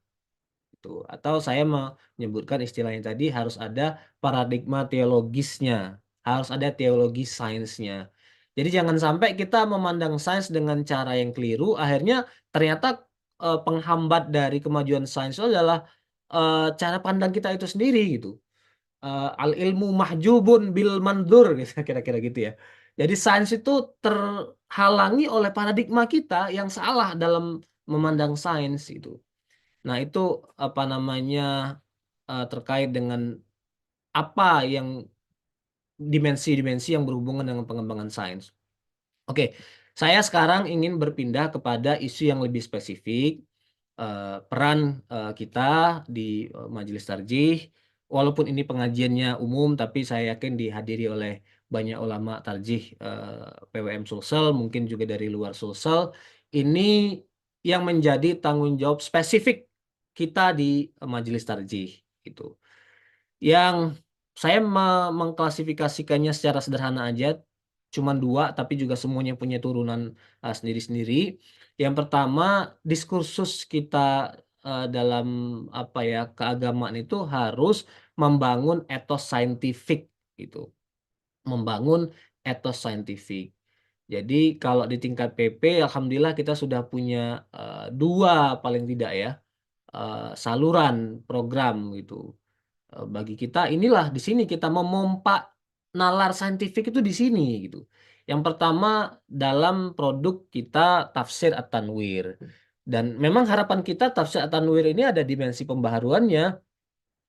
gitu. Atau saya menyebutkan istilahnya tadi harus ada paradigma teologisnya, harus ada teologi sainsnya. Jadi jangan sampai kita memandang sains dengan cara yang keliru, akhirnya ternyata penghambat dari kemajuan sains itu adalah cara pandang kita itu sendiri gitu. Al ilmu mahjubun bil mandur gitu, kira-kira gitu ya. Jadi sains itu terhalangi oleh paradigma kita yang salah dalam memandang sains itu. Nah, itu apa namanya terkait dengan apa yang dimensi-dimensi yang berhubungan dengan pengembangan sains. Oke, saya sekarang ingin berpindah kepada isu yang lebih spesifik, peran kita di Majelis Tarjih. Walaupun ini pengajiannya umum, tapi saya yakin dihadiri oleh banyak ulama tarjih PWM Sulsel, mungkin juga dari luar Sulsel. Ini yang menjadi tanggung jawab spesifik kita di Majelis Tarjih gitu. Yang saya mengklasifikasikannya secara sederhana aja, cuma dua, tapi juga semuanya punya turunan sendiri-sendiri. Yang pertama, diskursus kita dalam apa ya keagamaan itu harus membangun etos saintifik gitu, membangun etos saintifik. Jadi kalau di tingkat PP, alhamdulillah kita sudah punya dua paling tidak ya saluran program gitu. Bagi kita inilah di sini kita memompa nalar saintifik itu di sini gitu. Yang pertama dalam produk kita tafsir At-Tanwir. Dan memang harapan kita tafsir At-Tanwir ini ada dimensi pembaharuannya.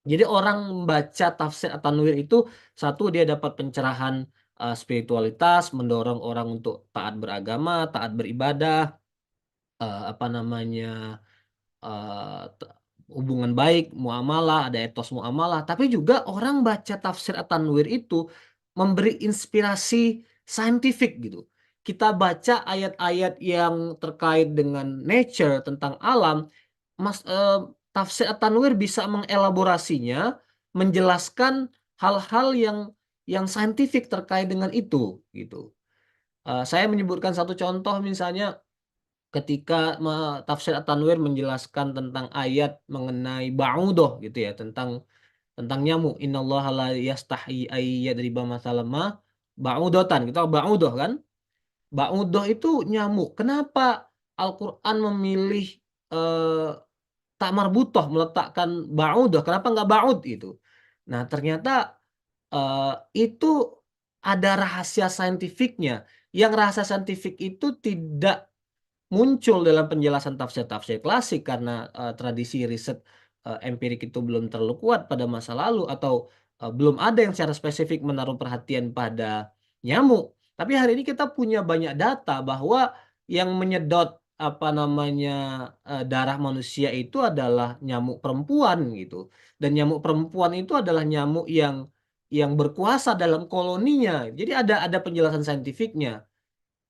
Jadi orang membaca tafsir At-Tanwir itu satu dia dapat pencerahan spiritualitas, mendorong orang untuk taat beragama, taat beribadah, apa namanya hubungan baik, muamalah, ada etos muamalah, tapi juga orang baca tafsir At-Tanwir itu memberi inspirasi saintifik gitu. Kita baca ayat-ayat yang terkait dengan nature, tentang alam, tafsir At-Tanwir bisa mengelaborasinya, menjelaskan hal-hal yang saintifik terkait dengan itu gitu. Saya menyebutkan satu contoh misalnya ketika tafsir At-Tanwir menjelaskan tentang ayat mengenai ba'udoh gitu ya, tentang nyamuk. Innallaha la yastahi ay yadriba mathalan ma ba'udotan. Kita ba'udoh kan? Ba'udoh itu nyamuk. Kenapa Al-Qur'an memilih tak marbutoh meletakkan ba'udoh? Kenapa nggak ba'ud itu? Nah, ternyata itu ada rahasia saintifiknya yang rasa saintifik itu tidak muncul dalam penjelasan tafsir-tafsir klasik karena tradisi riset empirik itu belum terlalu kuat pada masa lalu atau belum ada yang secara spesifik menaruh perhatian pada nyamuk. Tapi hari ini kita punya banyak data bahwa yang menyedot apa namanya darah manusia itu adalah nyamuk perempuan gitu. Dan nyamuk perempuan itu adalah nyamuk yang berkuasa dalam koloninya. Jadi ada penjelasan saintifiknya.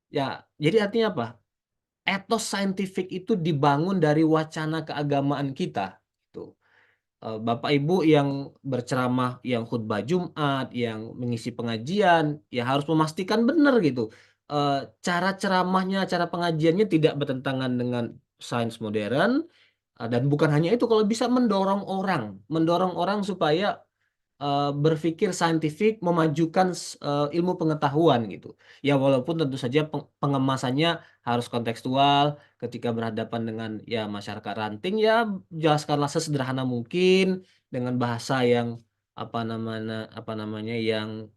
Ya, jadi artinya apa? Etos saintifik itu dibangun dari wacana keagamaan kita. Gitu. Bapak Ibu yang berceramah, yang khutbah Jumat, yang mengisi pengajian, ya harus memastikan benar gitu. Cara ceramahnya, cara pengajiannya tidak bertentangan dengan sains modern. Dan bukan hanya itu, kalau bisa mendorong orang supaya berpikir saintifik, memajukan ilmu pengetahuan gitu. Ya walaupun tentu saja pengemasannya harus kontekstual, ketika berhadapan dengan ya masyarakat ranting ya jelaskanlah sesederhana mungkin dengan bahasa yang apa namanya yang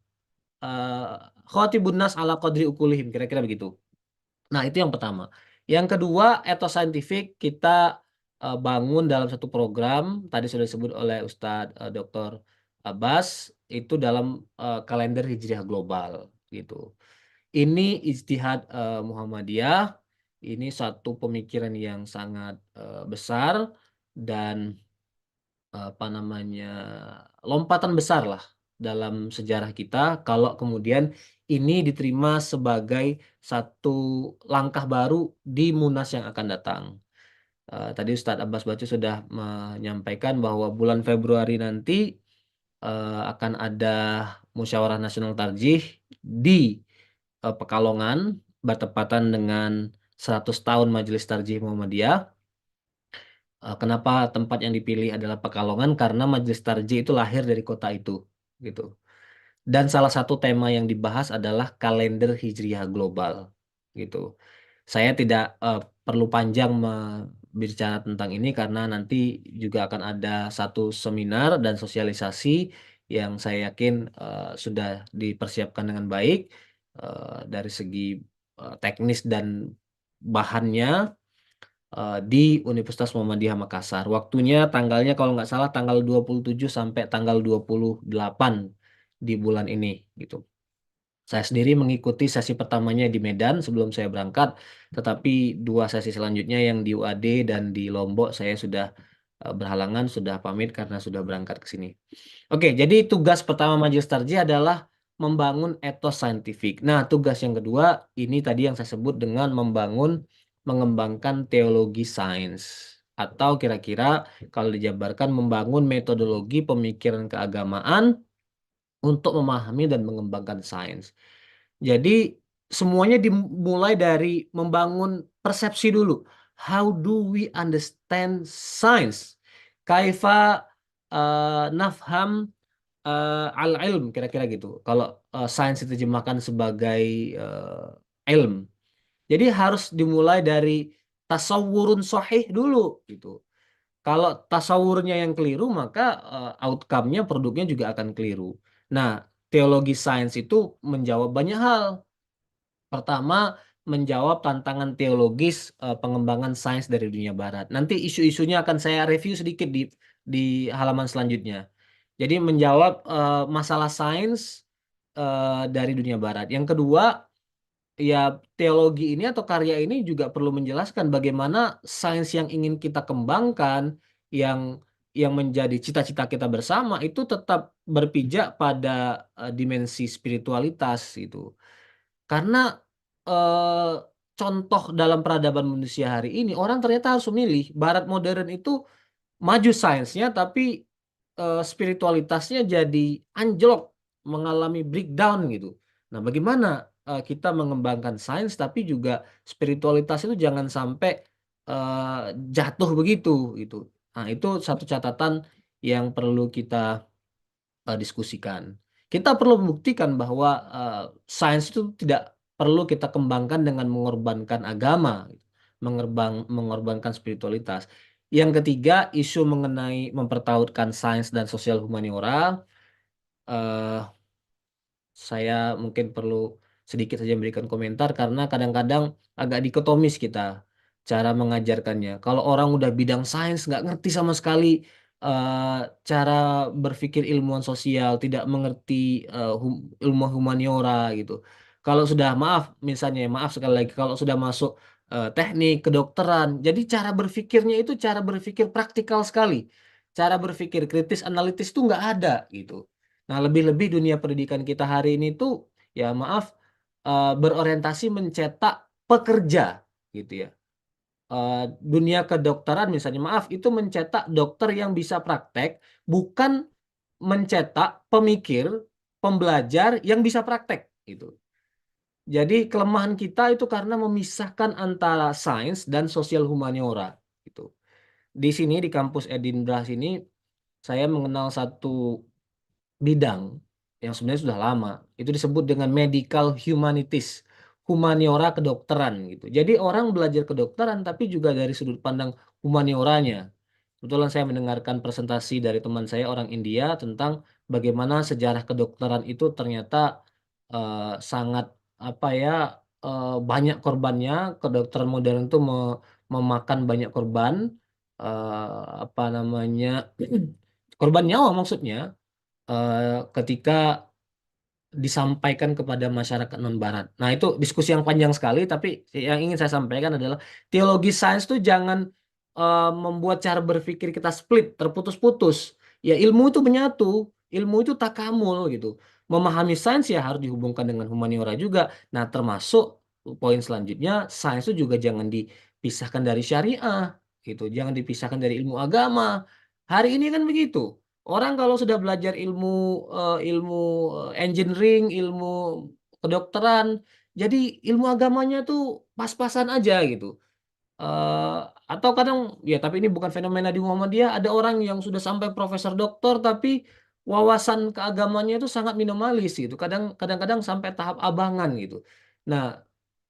khatibun nas ala qadri ukulihim, kira-kira begitu. Nah, itu yang pertama. Yang kedua, etos saintifik kita bangun dalam satu program, tadi sudah disebut oleh Ustadz Dr. Abbas, itu dalam kalender Hijriah Global gitu. Ini ijtihad Muhammadiyah, ini satu pemikiran yang sangat besar dan apa namanya lompatan besar lah dalam sejarah kita kalau kemudian ini diterima sebagai satu langkah baru di Munas yang akan datang. Tadi Ustadz Abbas Bacu sudah menyampaikan bahwa bulan Februari nanti akan ada Musyawarah Nasional Tarjih di Pekalongan bertepatan dengan 100 tahun Majelis Tarjih Muhammadiyah. Kenapa tempat yang dipilih adalah Pekalongan? Karena Majelis Tarjih itu lahir dari kota itu, gitu. Dan salah satu tema yang dibahas adalah kalender Hijriah global, gitu. Saya tidak perlu panjang berbicara tentang ini karena nanti juga akan ada satu seminar dan sosialisasi yang saya yakin sudah dipersiapkan dengan baik dari segi teknis dan bahannya di Universitas Muhammadiyah Makassar. Waktunya tanggalnya kalau nggak salah tanggal 27 sampai tanggal 28 di bulan ini gitu. Saya sendiri mengikuti sesi pertamanya di Medan sebelum saya berangkat, tetapi dua sesi selanjutnya yang di UAD dan di Lombok saya sudah berhalangan, sudah pamit karena sudah berangkat ke sini. Oke, jadi tugas pertama Majelis Tarjih adalah membangun etos saintifik. Nah, tugas yang kedua ini tadi yang saya sebut dengan mengembangkan teologi sains. Atau kira-kira kalau dijabarkan membangun metodologi pemikiran keagamaan untuk memahami dan mengembangkan sains. Jadi semuanya dimulai dari membangun persepsi dulu. How do we understand science? Kaifa nafham al-ilm, kira-kira gitu. Kalau sains diterjemahkan sebagai ilm. Jadi harus dimulai dari tasawurun sahih dulu gitu. Kalau tasawurnya yang keliru, maka outcome-nya, produknya juga akan keliru. Nah, teologi sains itu menjawab banyak hal. Pertama, menjawab tantangan teologis pengembangan sains dari dunia barat. Nanti isu-isunya akan saya review sedikit di halaman selanjutnya. Jadi menjawab masalah sains dari dunia barat. Yang kedua, ya teologi ini atau karya ini juga perlu menjelaskan bagaimana sains yang ingin kita kembangkan, yang yang menjadi cita-cita kita bersama itu tetap berpijak pada dimensi spiritualitas itu. Karena eh, contoh dalam peradaban manusia hari ini, orang ternyata harus memilih. Barat modern itu maju sainsnya, tapi spiritualitasnya jadi anjlok, mengalami breakdown gitu. Nah, bagaimana kita mengembangkan sains, tapi juga spiritualitas itu jangan sampai eh, jatuh begitu gitu. Nah, itu satu catatan yang perlu kita diskusikan. Kita perlu membuktikan bahwa sains itu tidak perlu kita kembangkan dengan mengorbankan agama, mengorbankan spiritualitas. Yang ketiga, isu mengenai mempertautkan sains dan sosial humaniora. eh, saya mungkin perlu sedikit saja memberikan komentar karena kadang-kadang agak dikotomis kita cara mengajarkannya. Kalau orang udah bidang sains nggak ngerti sama sekali eh, cara berpikir ilmuwan sosial, tidak mengerti ilmu humaniora gitu. Kalau sudah maaf, misalnya maaf sekali lagi, kalau sudah masuk teknik kedokteran, jadi cara berpikirnya itu cara berpikir praktikal sekali. Cara berpikir kritis analitis itu nggak ada gitu. Nah, lebih-lebih dunia pendidikan kita hari ini tuh ya maaf berorientasi mencetak pekerja gitu ya. Eh, Dunia kedokteran misalnya maaf itu mencetak dokter yang bisa praktek, bukan mencetak pemikir, pembelajar yang bisa praktek gitu. Jadi kelemahan kita itu karena memisahkan antara sains dan sosial humaniora gitu. Di sini di kampus Edinburgh sini saya mengenal satu bidang yang sebenarnya sudah lama. Itu disebut dengan medical humanities, humaniora kedokteran gitu. Jadi orang belajar kedokteran tapi juga dari sudut pandang humanioranya. Kebetulan saya mendengarkan presentasi dari teman saya orang India tentang bagaimana sejarah kedokteran itu ternyata sangat apa ya banyak korbannya. Kedokteran modern itu memakan banyak korban, apa namanya korban nyawa maksudnya ketika disampaikan kepada masyarakat non-barat. Nah, itu diskusi yang panjang sekali, tapi yang ingin saya sampaikan adalah teologi sains itu jangan membuat cara berpikir kita split, terputus-putus. Ya, ilmu itu menyatu, ilmu itu takamul gitu. Memahami sains ya harus dihubungkan dengan humaniora juga. Nah, termasuk poin selanjutnya, sains itu juga jangan dipisahkan dari syariah gitu, jangan dipisahkan dari ilmu agama. Hari ini kan begitu. Orang kalau sudah belajar ilmu engineering, ilmu kedokteran, jadi ilmu agamanya tuh pas-pasan aja gitu. Eh, atau kadang ya tapi ini bukan fenomena di Muhammadiyah, ada orang yang sudah sampai profesor doktor tapi wawasan keagamannya itu sangat minimalis gitu. Kadang-kadang sampai tahap abangan gitu. Nah,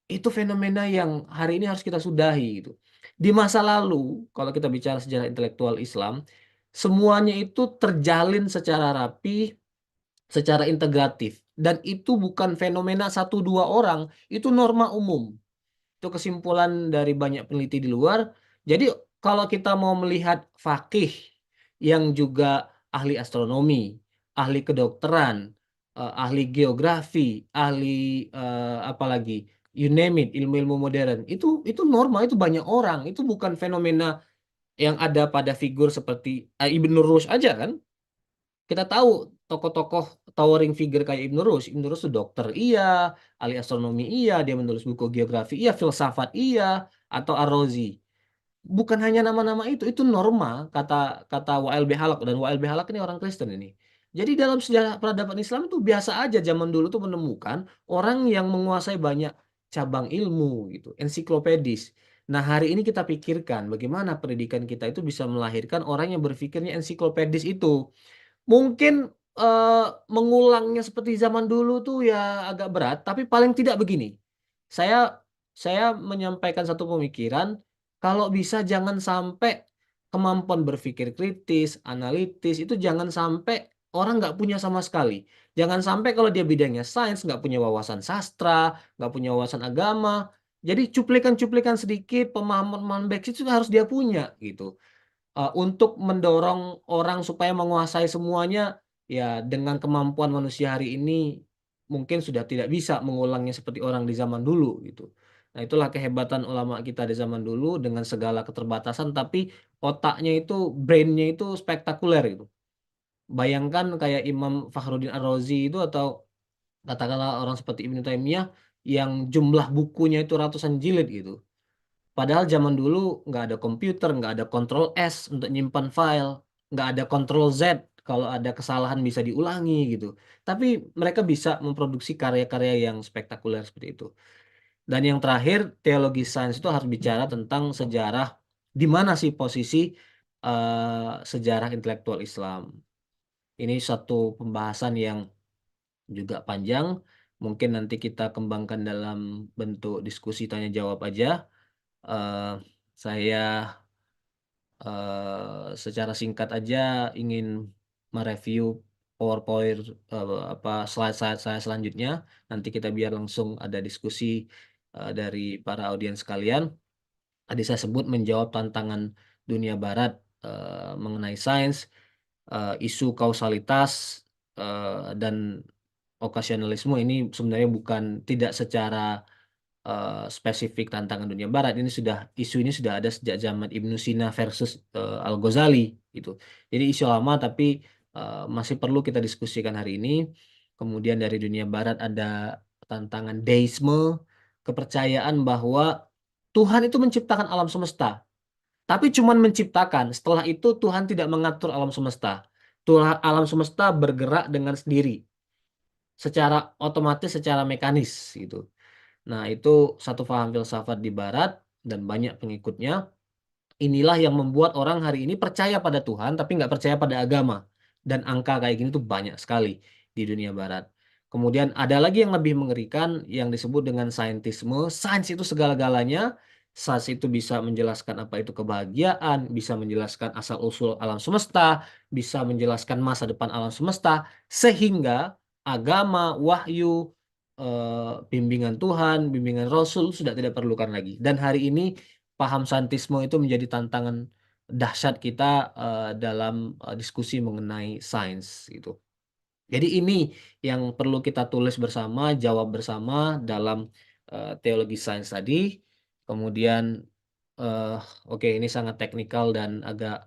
itu fenomena yang hari ini harus kita sudahi gitu. Di masa lalu, kalau kita bicara sejarah intelektual Islam, semuanya itu terjalin secara rapi, secara integratif. Dan itu bukan fenomena satu dua orang, itu norma umum. Itu kesimpulan dari banyak peneliti di luar. Jadi kalau kita mau melihat fakih yang juga ahli astronomi, ahli kedokteran, ahli geografi, ahli apalagi you name it, ilmu-ilmu modern, itu normal, itu banyak orang, itu bukan fenomena yang ada pada figur seperti Ibn Rushd aja kan. Kita tahu tokoh-tokoh towering figure kayak Ibn Rushd. Ibn Rushd itu dokter iya, ahli astronomi iya, dia menulis buku geografi iya, filsafat iya, atau Ar-Razi. Bukan hanya nama-nama itu norma kata kata W.L.B. Halak, dan W.L.B. Halak ini orang Kristen ini. Jadi dalam sejarah peradaban Islam itu biasa aja zaman dulu tuh menemukan orang yang menguasai banyak cabang ilmu gitu, ensiklopedis. Nah, hari ini kita pikirkan bagaimana pendidikan kita itu bisa melahirkan orang yang berpikirnya ensiklopedis itu. Mungkin eh, mengulangnya seperti zaman dulu tuh ya agak berat, tapi paling tidak begini. Saya saya menyampaikan satu pemikiran, kalau bisa jangan sampai kemampuan berpikir kritis, analitis itu jangan sampai orang nggak punya sama sekali. Jangan sampai kalau dia bidangnya sains nggak punya wawasan sastra, nggak punya wawasan agama. Jadi cuplikan-cuplikan sedikit pemahaman-pemahaman basic itu harus dia punya gitu untuk mendorong orang supaya menguasai semuanya ya dengan kemampuan manusia hari ini mungkin sudah tidak bisa mengulangnya seperti orang di zaman dulu gitu. Nah, itulah kehebatan ulama kita di zaman dulu dengan segala keterbatasan tapi otaknya itu brainnya itu spektakuler gitu. Bayangkan kayak Imam Fakhruddin Ar-Razi itu atau katakanlah orang seperti Ibnu Taimiyah yang jumlah bukunya itu ratusan jilid gitu. Padahal zaman dulu nggak ada komputer, nggak ada Control S untuk nyimpan file, nggak ada Control Z kalau ada kesalahan bisa diulangi gitu. Tapi mereka bisa memproduksi karya-karya yang spektakuler seperti itu. Dan yang terakhir, teologi sains itu harus bicara tentang sejarah, di mana sih posisi sejarah intelektual Islam. Ini satu pembahasan yang juga panjang. Mungkin nanti kita kembangkan dalam bentuk diskusi tanya jawab aja. Eh, saya secara singkat aja ingin mereview PowerPoint slide-slide saya selanjutnya. Nanti kita biar langsung ada diskusi dari para audiens sekalian. Tadi saya sebut menjawab tantangan dunia barat mengenai sains, isu kausalitas dan okasionalisme ini sebenarnya bukan tidak secara spesifik tantangan dunia barat. Isu ini sudah ada sejak zaman Ibnu Sina versus Al-Ghazali gitu. Jadi isu lama tapi masih perlu kita diskusikan hari ini. Kemudian dari dunia barat ada tantangan deisme, kepercayaan bahwa Tuhan itu menciptakan alam semesta, tapi cuman menciptakan. Setelah itu Tuhan tidak mengatur alam semesta. Alam semesta bergerak dengan sendiri, secara otomatis, secara mekanis gitu. Nah, itu satu paham filsafat di barat dan banyak pengikutnya. Inilah yang membuat orang hari ini percaya pada Tuhan tapi nggak percaya pada agama. Dan angka kayak gini tuh banyak sekali di dunia barat. Kemudian ada lagi yang lebih mengerikan yang disebut dengan saintisme. Sains itu segala-galanya. Sains itu bisa menjelaskan apa itu kebahagiaan, bisa menjelaskan asal-usul alam semesta, bisa menjelaskan masa depan alam semesta, sehingga agama, wahyu, bimbingan Tuhan, bimbingan Rasul sudah tidak perlukan lagi. Dan hari ini paham saintisme itu menjadi tantangan dahsyat kita dalam diskusi mengenai sains gitu. Jadi ini yang perlu kita tulis bersama, jawab bersama dalam teologi sains tadi. Kemudian oke, ini sangat teknikal dan agak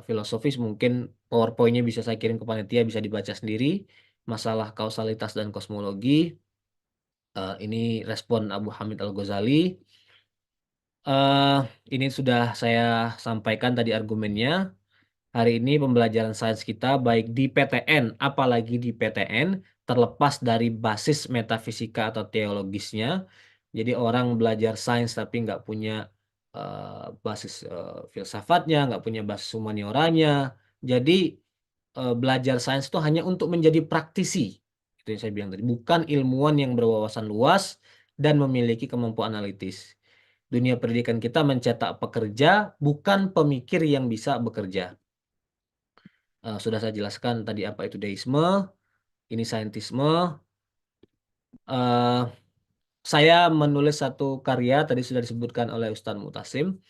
filosofis. Mungkin PowerPoint-nya bisa saya kirim ke panitia, bisa dibaca sendiri. Masalah kausalitas dan kosmologi. Ini respon Abu Hamid Al-Ghazali. Ini sudah saya sampaikan tadi argumennya. Hari ini pembelajaran sains kita baik di PTN, apalagi di PTN, terlepas dari basis metafisika atau teologisnya. Jadi orang belajar sains tapi nggak punya basis filsafatnya, nggak punya basis humanioranya. Jadi belajar sains itu hanya untuk menjadi praktisi. Itu yang saya bilang tadi. Bukan ilmuwan yang berwawasan luas dan memiliki kemampuan analitis. Dunia pendidikan kita mencetak pekerja, bukan pemikir yang bisa bekerja. Sudah saya jelaskan tadi apa itu deisme, ini saintisme. Saya menulis satu karya, tadi sudah disebutkan oleh Ustadz Mutasim,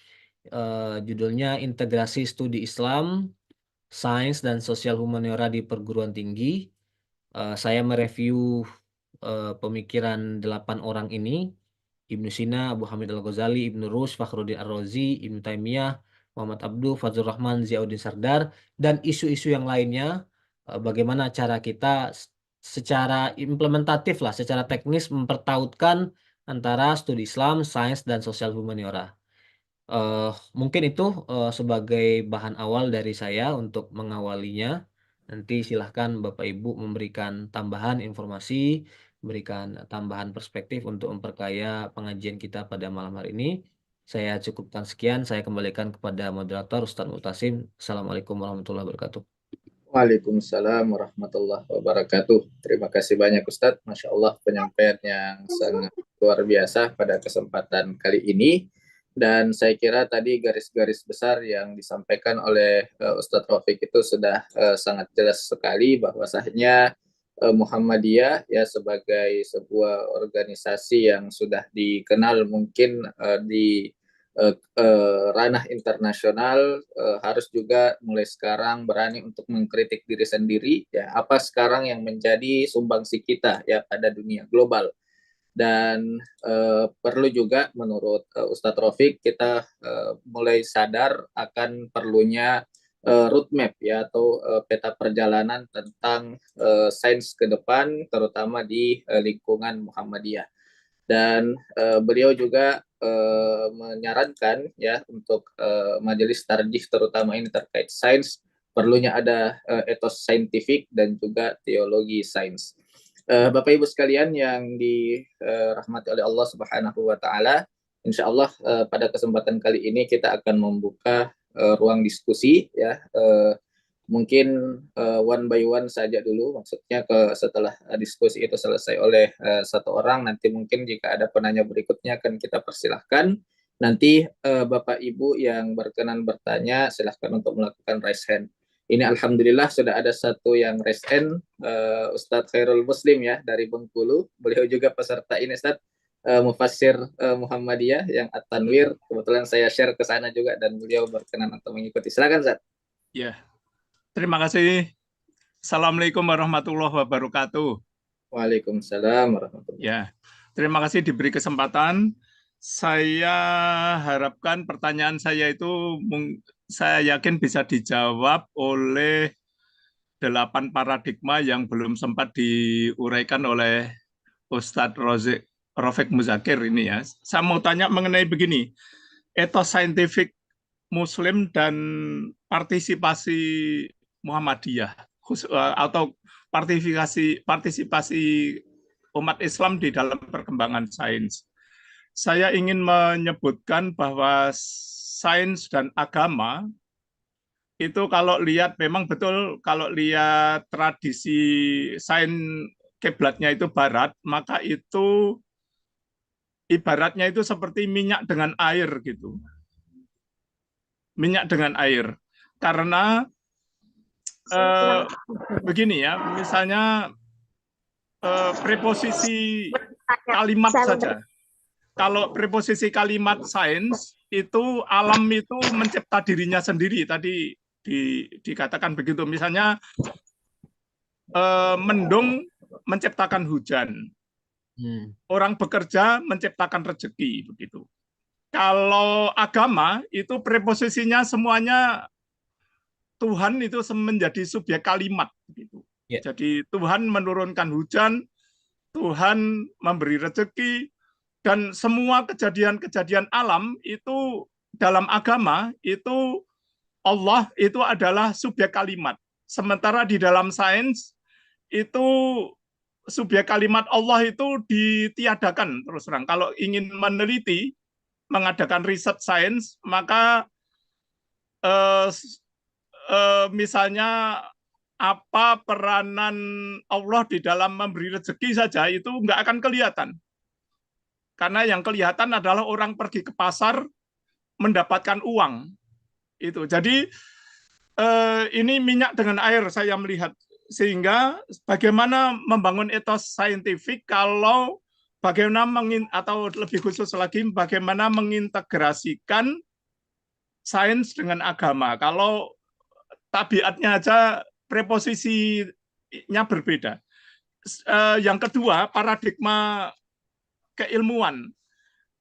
judulnya Integrasi Studi Islam, Sains dan Sosial Humaniora di Perguruan Tinggi. Saya mereview pemikiran 8 orang ini, Ibnu Sina, Abu Hamid Al-Ghazali, Ibnu Rushd, Fakhruddin Ar-Razi, Ibnu Taimiyah, Muhammad Abduh, Fazlur Rahman, Ziauddin Sardar, dan isu-isu yang lainnya. Bagaimana cara kita secara implementatif lah, secara teknis mempertautkan antara studi Islam, sains, dan sosial humaniora. Mungkin itu sebagai bahan awal dari saya untuk mengawalinya. Nanti silahkan Bapak Ibu memberikan tambahan informasi, berikan tambahan perspektif untuk memperkaya pengajian kita pada malam hari ini. Saya cukupkan sekian, saya kembalikan kepada moderator Ustadz Mutasim. Assalamualaikum warahmatullahi wabarakatuh. Waalaikumsalam warahmatullahi wabarakatuh. Terima kasih banyak Ustadz. Masya Allah penyampaian yang sangat luar biasa pada kesempatan kali ini. Dan saya kira tadi garis-garis besar yang disampaikan oleh Ustadz Rafiq itu sudah sangat jelas sekali bahwasanya Muhammadiyah ya sebagai sebuah organisasi yang sudah dikenal mungkin di ranah internasional harus juga mulai sekarang berani untuk mengkritik diri sendiri ya apa sekarang yang menjadi sumbangsi kita ya pada dunia global. Dan perlu juga menurut Ustadz Rafiq kita mulai sadar akan perlunya roadmap ya atau peta perjalanan tentang sains ke depan terutama di lingkungan Muhammadiyah. Dan beliau juga menyarankan ya untuk majelis tarjih terutama ini terkait sains perlunya ada etos saintifik dan juga teologi sains. Bapak Ibu sekalian yang dirahmati oleh Allah Subhanahu wa taala, insyaallah pada kesempatan kali ini kita akan membuka ruang diskusi ya. Mungkin one by one saja dulu, maksudnya setelah diskusi itu selesai oleh satu orang, nanti mungkin jika ada penanya berikutnya akan kita persilahkan. Nanti Bapak Ibu yang berkenan bertanya silahkan untuk melakukan raise hand. Ini alhamdulillah sudah ada satu yang resen, Ustadz Khairul Muslim ya dari Bengkulu. Beliau juga peserta ini Ustadz, Mufassir Muhammadiyah yang At-Tanwir. Kebetulan saya share ke sana juga dan beliau berkenan untuk mengikuti. Silakan Ustadz. Ya, terima kasih. Assalamualaikum warahmatullahi wabarakatuh. Waalaikumsalam warahmatullahi wabarakatuh. Ya, terima kasih diberi kesempatan. Saya harapkan pertanyaan saya itu saya yakin bisa dijawab oleh 8 paradigma yang belum sempat diuraikan oleh Ustadz Rafiq Muzakir ini ya. Saya mau tanya mengenai begini, etos saintifik Muslim dan partisipasi Muhammadiyah atau partisipasi umat Islam di dalam perkembangan sains. Saya ingin menyebutkan bahwa sains dan agama itu kalau lihat memang betul, kalau lihat tradisi sains kiblatnya itu barat, maka itu ibaratnya itu seperti minyak dengan air gitu. Minyak dengan air. Karena begini ya, misalnya preposisi kalimat saja. Kalau preposisi kalimat sains itu alam itu mencipta dirinya sendiri, tadi dikatakan begitu. Misalnya mendung menciptakan hujan, orang bekerja menciptakan rezeki, begitu. Kalau agama itu preposisinya semuanya Tuhan itu menjadi subjek kalimat, begitu. Jadi Tuhan menurunkan hujan, Tuhan memberi rezeki, dan semua kejadian-kejadian alam itu dalam agama itu Allah itu adalah subjek kalimat. Sementara di dalam sains itu subjek kalimat Allah itu ditiadakan terus terang. Kalau ingin meneliti, mengadakan riset sains, maka misalnya apa peranan Allah di dalam memberi rezeki saja itu nggak akan kelihatan. Karena yang kelihatan adalah orang pergi ke pasar mendapatkan uang. Itu. Jadi ini minyak dengan air saya melihat. Sehingga bagaimana membangun etos saintifik kalau bagaimana atau lebih khusus lagi bagaimana mengintegrasikan sains dengan agama. Kalau tabiatnya aja preposisinya berbeda. Yang kedua, paradigma keilmuan.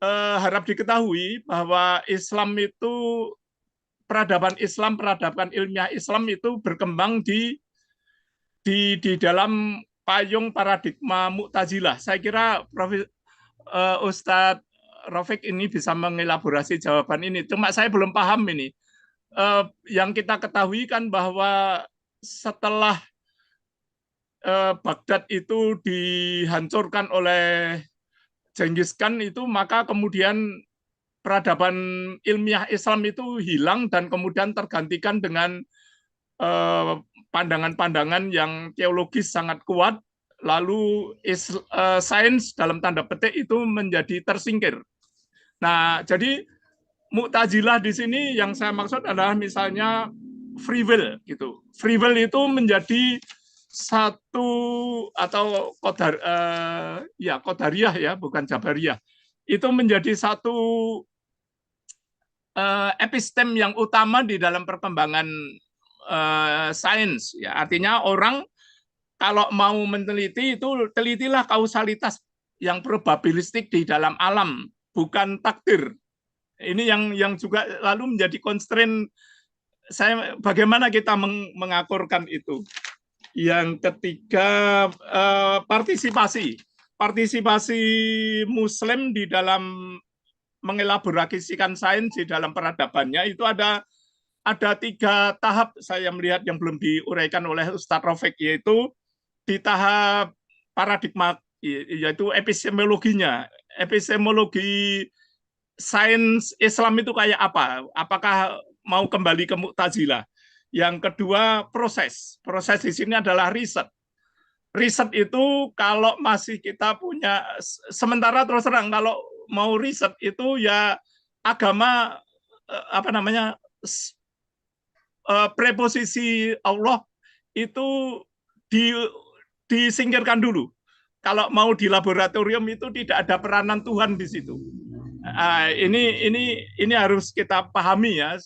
Harap diketahui bahwa Islam itu peradaban ilmiah Islam itu berkembang di dalam payung paradigma Mu'tazilah. Saya kira Ustadz Rafiq ini bisa mengelaborasi jawaban ini. Cuma saya belum paham ini. Yang kita ketahui kan bahwa setelah Baghdad itu dihancurkan oleh Genghis Khan itu, maka kemudian peradaban ilmiah Islam itu hilang dan kemudian tergantikan dengan pandangan-pandangan yang teologis sangat kuat, lalu sains dalam tanda petik itu menjadi tersingkir. Nah, jadi Mu'tazilah di sini yang saya maksud adalah misalnya free will gitu. Free will itu menjadi satu atau qadariyah ya, bukan jabariyah. Itu menjadi satu epistem yang utama di dalam perkembangan sains ya. Artinya orang kalau mau meneliti itu telitilah kausalitas yang probabilistik di dalam alam, bukan takdir. Ini yang juga lalu menjadi constraint saya, bagaimana kita mengakurkan itu. Yang ketiga, partisipasi Muslim di dalam mengelaborasikan sains di dalam peradabannya itu ada 3 tahap saya melihat yang belum diuraikan oleh Ustadz Rafiq, yaitu di tahap paradigma, yaitu epistemologinya. Epistemologi sains Islam itu kayak apa? Apakah mau kembali ke Mu'tazilah? Yang kedua, proses di sini adalah riset. Riset itu kalau masih kita punya, sementara terus terang kalau mau riset itu ya agama preposisi Allah itu disingkirkan dulu. Kalau mau di laboratorium itu tidak ada peranan Tuhan di situ. Ini harus kita pahami ya.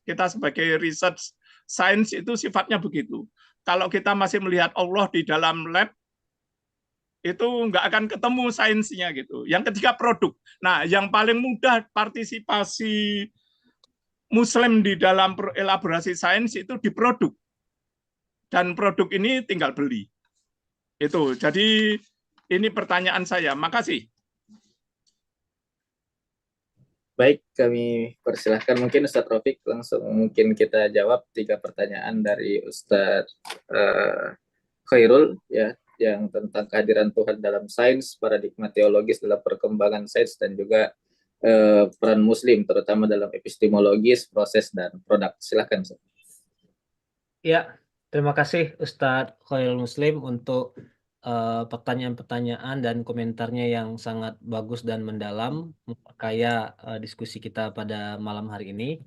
Kita sebagai research science itu sifatnya begitu. Kalau kita masih melihat Allah di dalam lab, itu nggak akan ketemu sainsnya gitu. Yang ketiga produk. Nah, yang paling mudah partisipasi Muslim di dalam elaborasi sains itu di produk. Dan produk ini tinggal beli. Itu. Jadi ini pertanyaan saya. Makasih. Baik, kami persilahkan mungkin Ustadz Rafiq langsung mungkin kita jawab 3 pertanyaan dari Ustadz Khairul ya, yang tentang kehadiran Tuhan dalam sains, paradigma teologis dalam perkembangan sains, dan juga peran Muslim terutama dalam epistemologis, proses, dan produk. Silakan. Ya, terima kasih Ustadz Khairul Muslim untuk pertanyaan-pertanyaan dan komentarnya yang sangat bagus dan mendalam, memperkaya diskusi kita pada malam hari ini.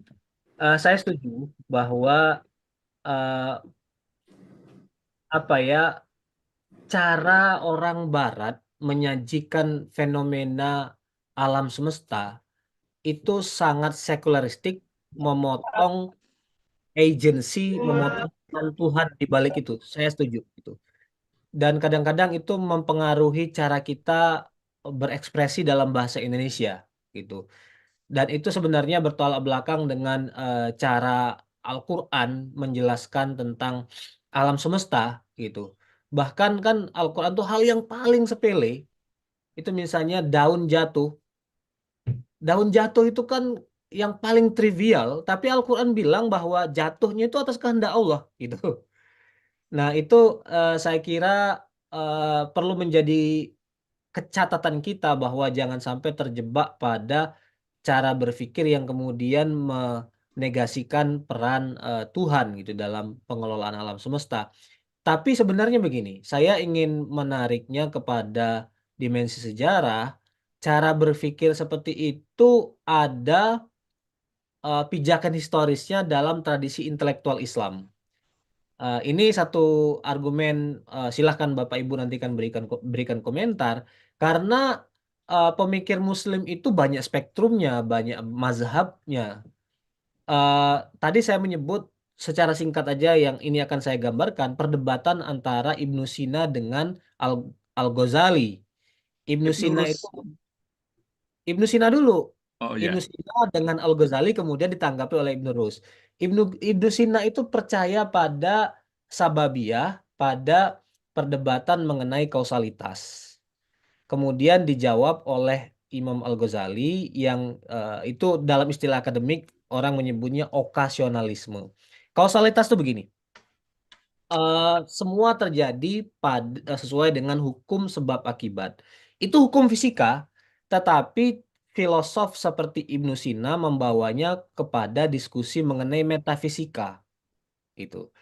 Saya setuju bahwa cara orang Barat menyajikan fenomena alam semesta itu sangat sekularistik, memotong agensi, memotong peran Tuhan di balik itu. Saya setuju itu. Dan kadang-kadang itu mempengaruhi cara kita berekspresi dalam bahasa Indonesia gitu. Dan itu sebenarnya bertolak belakang dengan cara Al-Quran menjelaskan tentang alam semesta gitu. Bahkan kan Al-Quran tuh hal yang paling sepele itu misalnya daun jatuh. Daun jatuh itu kan yang paling trivial, tapi Al-Quran bilang bahwa jatuhnya itu atas kehendak Allah gitu. Nah, itu saya kira perlu menjadi catatan kita bahwa jangan sampai terjebak pada cara berpikir yang kemudian menegasikan peran Tuhan gitu dalam pengelolaan alam semesta. Tapi sebenarnya begini, saya ingin menariknya kepada dimensi sejarah. Cara berpikir seperti itu ada pijakan historisnya dalam tradisi intelektual Islam. Ini satu argumen, silahkan Bapak Ibu nanti kan berikan komentar, karena pemikir Muslim itu banyak spektrumnya, banyak mazhabnya. Tadi saya menyebut secara singkat aja yang ini akan saya gambarkan, perdebatan antara Ibnu Sina dengan Al-Ghazali. Ibnu Sina itu Ibnu Sina dulu. Oh Ibnu ya. Sina dengan Al-Ghazali kemudian ditanggapi oleh Ibnu Rus. Ibnu Sina itu percaya pada sababiyah, pada perdebatan mengenai kausalitas. Kemudian dijawab oleh Imam Al-Ghazali yang itu dalam istilah akademik orang menyebutnya okasionalisme. Kausalitas itu begini. Semua terjadi sesuai dengan hukum sebab akibat. Itu hukum fisika, tetapi filosof seperti Ibnu Sina membawanya kepada diskusi mengenai metafisika. Itu.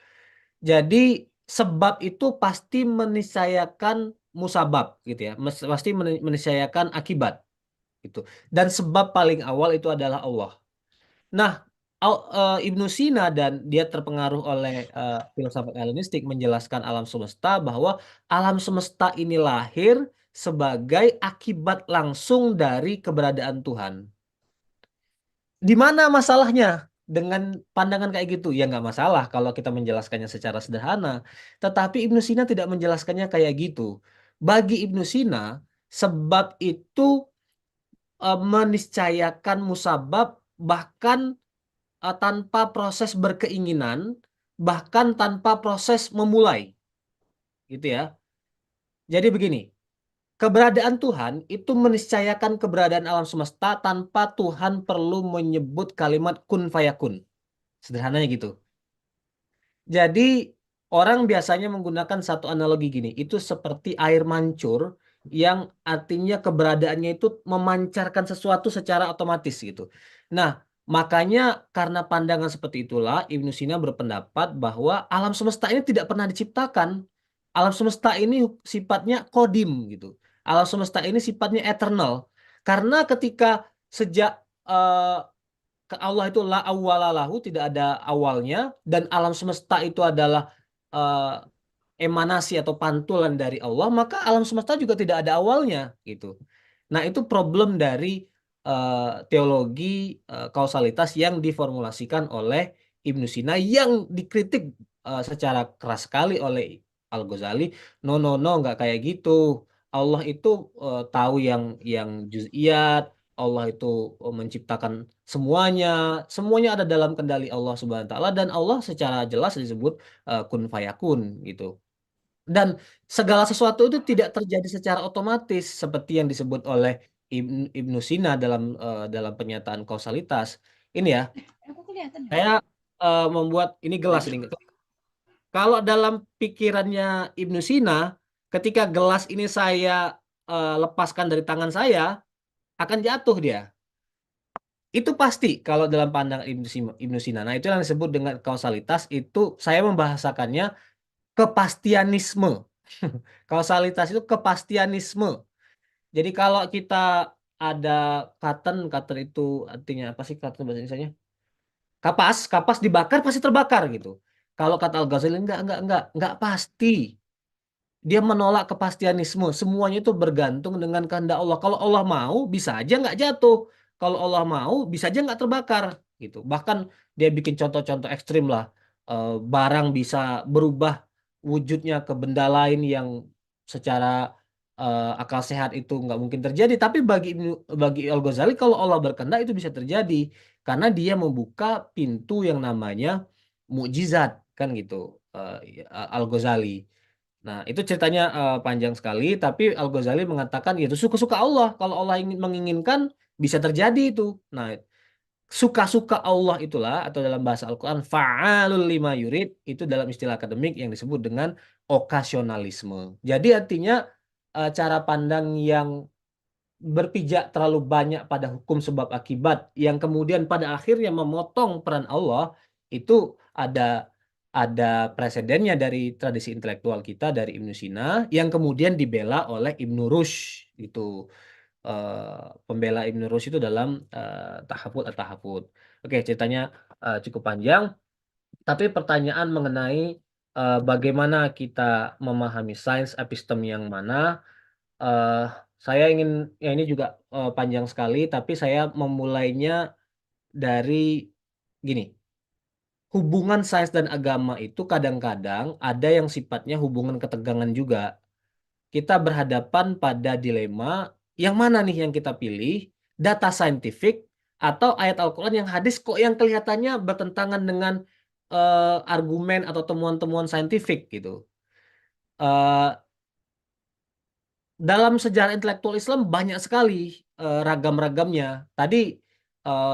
Jadi sebab itu pasti meniscayakan musabab gitu ya, pasti meniscayakan akibat gitu. Dan sebab paling awal itu adalah Allah. Nah, Ibnu Sina dan dia terpengaruh oleh filsafat Helenistik menjelaskan alam semesta bahwa alam semesta ini lahir sebagai akibat langsung dari keberadaan Tuhan. Di mana masalahnya dengan pandangan kayak gitu? Ya nggak masalah kalau kita menjelaskannya secara sederhana. Tetapi Ibnu Sina tidak menjelaskannya kayak gitu. Bagi Ibnu Sina, sebab itu meniscayakan musabab bahkan tanpa proses berkeinginan, bahkan tanpa proses memulai. Gitu ya. Jadi begini, keberadaan Tuhan itu meniscayakan keberadaan alam semesta tanpa Tuhan perlu menyebut kalimat kun fayakun. Sederhananya gitu. Jadi orang biasanya menggunakan satu analogi gini, itu seperti air mancur yang artinya keberadaannya itu memancarkan sesuatu secara otomatis gitu. Nah, makanya karena pandangan seperti itulah Ibnu Sina berpendapat bahwa alam semesta ini tidak pernah diciptakan. Alam semesta ini sifatnya kodim gitu. Alam semesta ini sifatnya eternal. Karena ketika sejak Allah itu la awwalalahu, tidak ada awalnya, dan alam semesta itu adalah eh, emanasi atau pantulan dari Allah, maka alam semesta juga tidak ada awalnya gitu. Nah, itu problem dari teologi kausalitas yang diformulasikan oleh Ibnu Sina yang dikritik secara keras sekali oleh Al-Ghazali. No, no, no, nggak kayak gitu. Allah itu tahu yang juz'iyat, Allah itu menciptakan semuanya ada dalam kendali Allah Subhanahu wa taala, dan Allah secara jelas disebut kun fayakun gitu. Dan segala sesuatu itu tidak terjadi secara otomatis seperti yang disebut oleh Ibnu Sina dalam pernyataan kausalitas. Ini ya, saya membuat ini gelas ini. Kalau dalam pikirannya Ibnu Sina, ketika gelas ini saya lepaskan dari tangan saya, akan jatuh dia. Itu pasti kalau dalam pandangan Ibnu Sina. Nah, itu yang disebut dengan kausalitas. Itu saya membahasakannya kepastianisme. Kausalitas itu kepastianisme. Jadi kalau kita ada katen itu artinya apa sih katen bahasa Indonesia? Kapas dibakar pasti terbakar gitu. Kalau kata Al-Ghazali enggak pasti. Dia menolak kepastianisme. Semuanya itu bergantung dengan kehendak Allah. Kalau Allah mau, bisa aja nggak jatuh. Kalau Allah mau, bisa aja nggak terbakar. Gitu. Bahkan dia bikin contoh-contoh ekstrim lah. Barang bisa berubah wujudnya ke benda lain yang secara akal sehat itu nggak mungkin terjadi. Tapi bagi Al-Ghazali, kalau Allah berkehendak itu bisa terjadi. Karena dia membuka pintu yang namanya mukjizat. Kan gitu. Al-Ghazali. Nah, itu ceritanya panjang sekali, tapi Al-Ghazali mengatakan ya itu suka-suka Allah. Kalau Allah menginginkan, bisa terjadi itu. Nah, suka-suka Allah itulah, atau dalam bahasa Al-Quran, fa'alul lima yurid, itu dalam istilah akademik yang disebut dengan okasionalisme. Jadi artinya cara pandang yang berpijak terlalu banyak pada hukum sebab akibat, yang kemudian pada akhirnya memotong peran Allah, itu ada presidennya dari tradisi intelektual kita dari Ibnu Sina yang kemudian dibela oleh Ibnu Rushd itu. Pembela Ibnu Rushd itu dalam Tahafud at-Tahafud. Oke, ceritanya cukup panjang, tapi pertanyaan mengenai bagaimana kita memahami sains epistem yang mana, eh, saya ingin, ya ini juga panjang sekali, tapi saya memulainya dari gini. Hubungan sains dan agama itu kadang-kadang ada yang sifatnya hubungan ketegangan juga. Kita berhadapan pada dilema, yang mana nih yang kita pilih, data saintifik atau ayat Al-Quran yang hadis kok yang kelihatannya bertentangan dengan argumen atau temuan-temuan saintifik gitu. Eh, Dalam sejarah intelektual Islam banyak sekali ragam-ragamnya. Tadi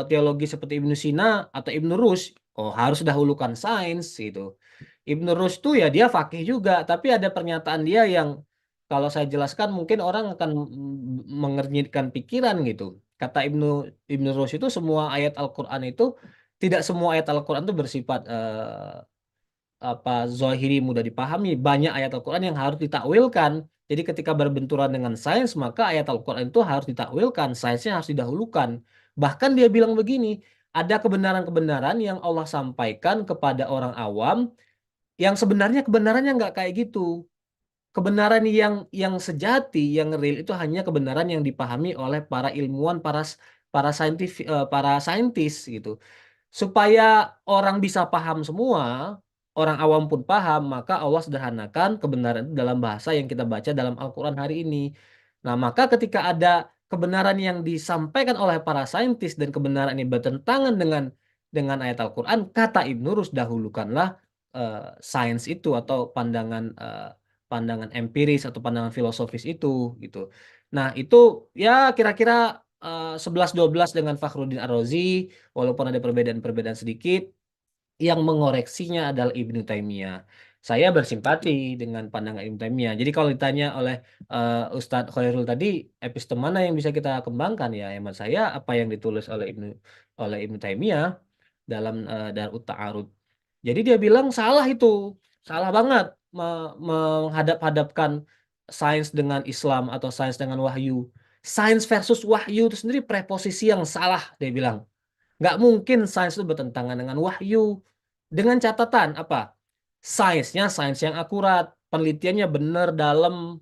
teologi seperti Ibnu Sina atau Ibnu Rushd, oh harus dahulukan sains gitu. Ibnu Rushd tuh ya dia fakih juga, tapi ada pernyataan dia yang kalau saya jelaskan mungkin orang akan mengernyitkan pikiran gitu. Kata Ibnu Rushd itu semua ayat Al-Quran itu, tidak semua ayat Al-Quran itu bersifat zahiri mudah dipahami. Banyak ayat Al-Quran yang harus ditakwilkan. Jadi ketika berbenturan dengan sains, maka ayat Al-Quran itu harus ditakwilkan, sainsnya harus didahulukan. Bahkan dia bilang begini, ada kebenaran-kebenaran yang Allah sampaikan kepada orang awam yang sebenarnya kebenarannya nggak kayak gitu. Kebenaran yang sejati, yang real itu hanya kebenaran yang dipahami oleh para ilmuwan, para saintis gitu. Supaya orang bisa paham semua, orang awam pun paham, maka Allah sederhanakan kebenaran itu dalam bahasa yang kita baca dalam Al-Quran hari ini. Nah, maka ketika ada kebenaran yang disampaikan oleh para saintis dan kebenaran ini bertentangan dengan ayat Al-Quran, kata Ibnu Rushd, dahulukanlah sains itu atau pandangan empiris atau pandangan filosofis itu gitu. Nah, itu ya kira-kira 11-12 dengan Fakhruddin Ar-Razi, walaupun ada perbedaan-perbedaan sedikit. Yang mengoreksinya adalah Ibnu Taimiyah. Saya bersimpati dengan pandangan Ibnu Taimiyah. Jadi kalau ditanya oleh Ustadz Khairul tadi, epistem mana yang bisa kita kembangkan, ya hemat saya apa yang ditulis oleh Ibnu Taimiyah dalam Darut Ta'arud. Jadi dia bilang salah itu, salah banget menghadap-hadapkan sains dengan Islam atau sains dengan wahyu. Sains versus wahyu itu sendiri preposisi yang salah, dia bilang. Nggak mungkin sains itu bertentangan dengan wahyu. Dengan catatan apa? Sainsnya sains yang akurat, penelitiannya benar dalam,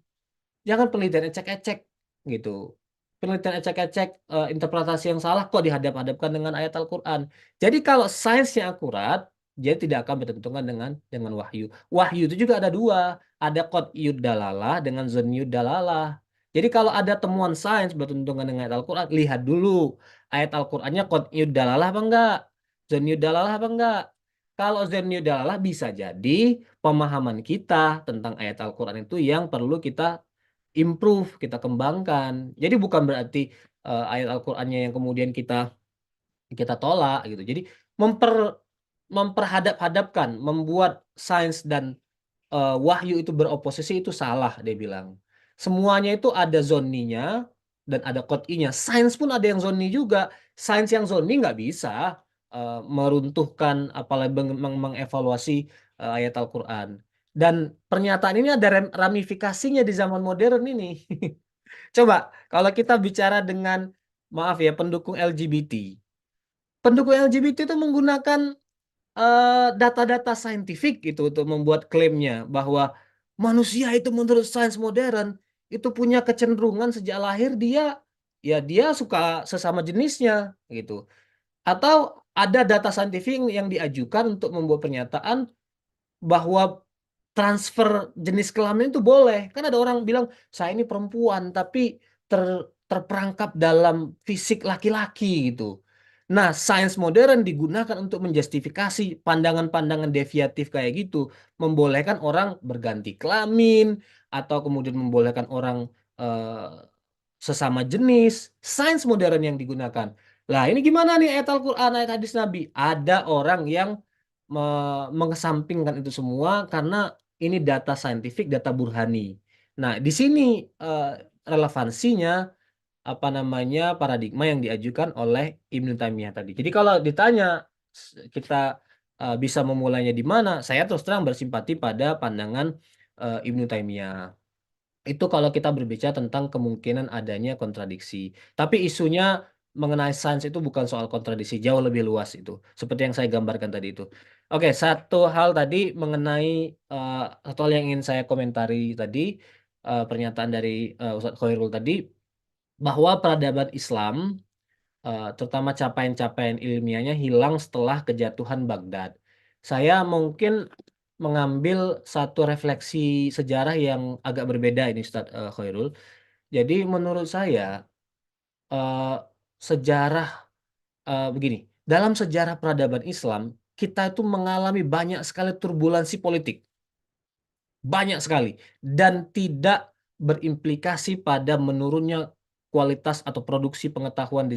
jangan penelitian ecek-ecek gitu. Penelitian ecek-ecek, interpretasi yang salah kok dihadap-hadapkan dengan ayat Al-Quran. Jadi kalau sainsnya akurat, dia tidak akan bertentangan dengan wahyu. Wahyu itu juga ada dua, ada qat'iyud dalalah dengan zanniyud dalalah. Jadi kalau ada temuan sains bertentangan dengan ayat Al-Quran, lihat dulu ayat Al-Qurannya qat'iyud dalalah apa enggak, zanniyud dalalah apa enggak. Kalau zanniyud dalalah bisa jadi pemahaman kita tentang ayat Al-Quran itu yang perlu kita improve, kita kembangkan. Jadi bukan berarti ayat Al-Qur'annya yang kemudian kita tolak gitu. Jadi memperhadap-hadapkan, membuat sains dan wahyu itu beroposisi itu salah, dia bilang. Semuanya itu ada zonninya dan ada qot'inya. Sains pun ada yang zonni juga. Sains yang zonni nggak bisa meruntuhkan apalagi mengevaluasi ayat Al-Qur'an. Dan pernyataan ini ada ramifikasinya di zaman modern ini. Coba kalau kita bicara dengan, maaf ya, pendukung LGBT. Pendukung LGBT itu menggunakan data-data saintifik gitu untuk membuat klaimnya bahwa manusia itu menurut sains modern itu punya kecenderungan sejak lahir dia suka sesama jenisnya gitu. Atau ada data saintifik yang diajukan untuk membuat pernyataan bahwa transfer jenis kelamin itu boleh. Kan ada orang bilang, saya ini perempuan tapi terperangkap dalam fisik laki-laki gitu. Nah, sains modern digunakan untuk menjustifikasi pandangan-pandangan deviatif kayak gitu, membolehkan orang berganti kelamin atau kemudian membolehkan orang eh, sesama jenis. Sains modern yang digunakan. Lah, ini gimana nih ayat Al-Qur'an, ayat hadis Nabi? Ada orang yang mengesampingkan itu semua karena ini data saintifik, data burhani. Nah, di sini relevansinya apa namanya paradigma yang diajukan oleh Ibnu Taimiyah tadi. Jadi kalau ditanya kita bisa memulainya di mana, saya terus terang bersimpati pada pandangan Ibnu Taimiyah. Itu kalau kita berbicara tentang kemungkinan adanya kontradiksi. Tapi isunya mengenai sains itu bukan soal kontradiksi, jauh lebih luas itu. Seperti yang saya gambarkan tadi itu. Oke, satu hal tadi mengenai satu hal yang ingin saya komentari tadi, pernyataan dari Ustadz Khairul tadi, bahwa peradaban Islam, terutama capaian-capaian ilmiahnya hilang setelah kejatuhan Baghdad. Saya mungkin mengambil satu refleksi sejarah yang agak berbeda ini Ustadz Khairul. Jadi menurut saya eh, sejarah begini, dalam sejarah peradaban Islam kita itu mengalami banyak sekali turbulensi politik, banyak sekali, dan tidak berimplikasi pada menurunnya kualitas atau produksi pengetahuan di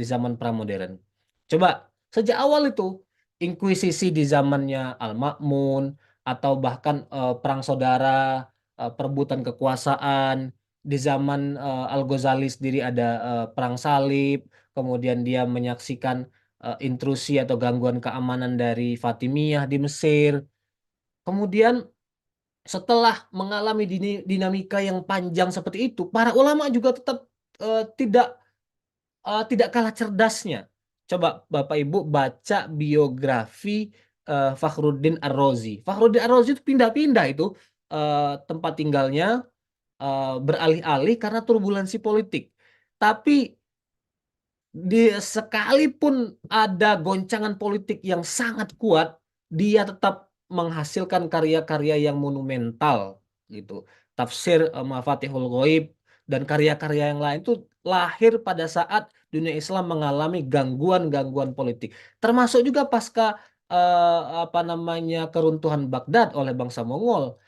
zaman pramodern. Coba sejak awal itu inkuisisi di zamannya Al-Ma'mun atau bahkan perang saudara, perebutan kekuasaan di zaman Al-Ghazali sendiri ada perang salib, kemudian dia menyaksikan intrusi atau gangguan keamanan dari Fatimiyah di Mesir. Kemudian setelah mengalami dinamika yang panjang seperti itu, para ulama juga tetap tidak kalah cerdasnya. Coba Bapak Ibu baca biografi Fakhruddin Ar-Razi. Fakhruddin Ar-Razi itu pindah-pindah itu tempat tinggalnya, beralih-alih karena turbulensi politik. Tapi sekalipun ada goncangan politik yang sangat kuat, dia tetap menghasilkan karya-karya yang monumental gitu. Tafsir Mafatihul Ghaib dan karya-karya yang lain itu lahir pada saat dunia Islam mengalami gangguan-gangguan politik. Termasuk juga pasca apa namanya keruntuhan Baghdad oleh bangsa Mongol.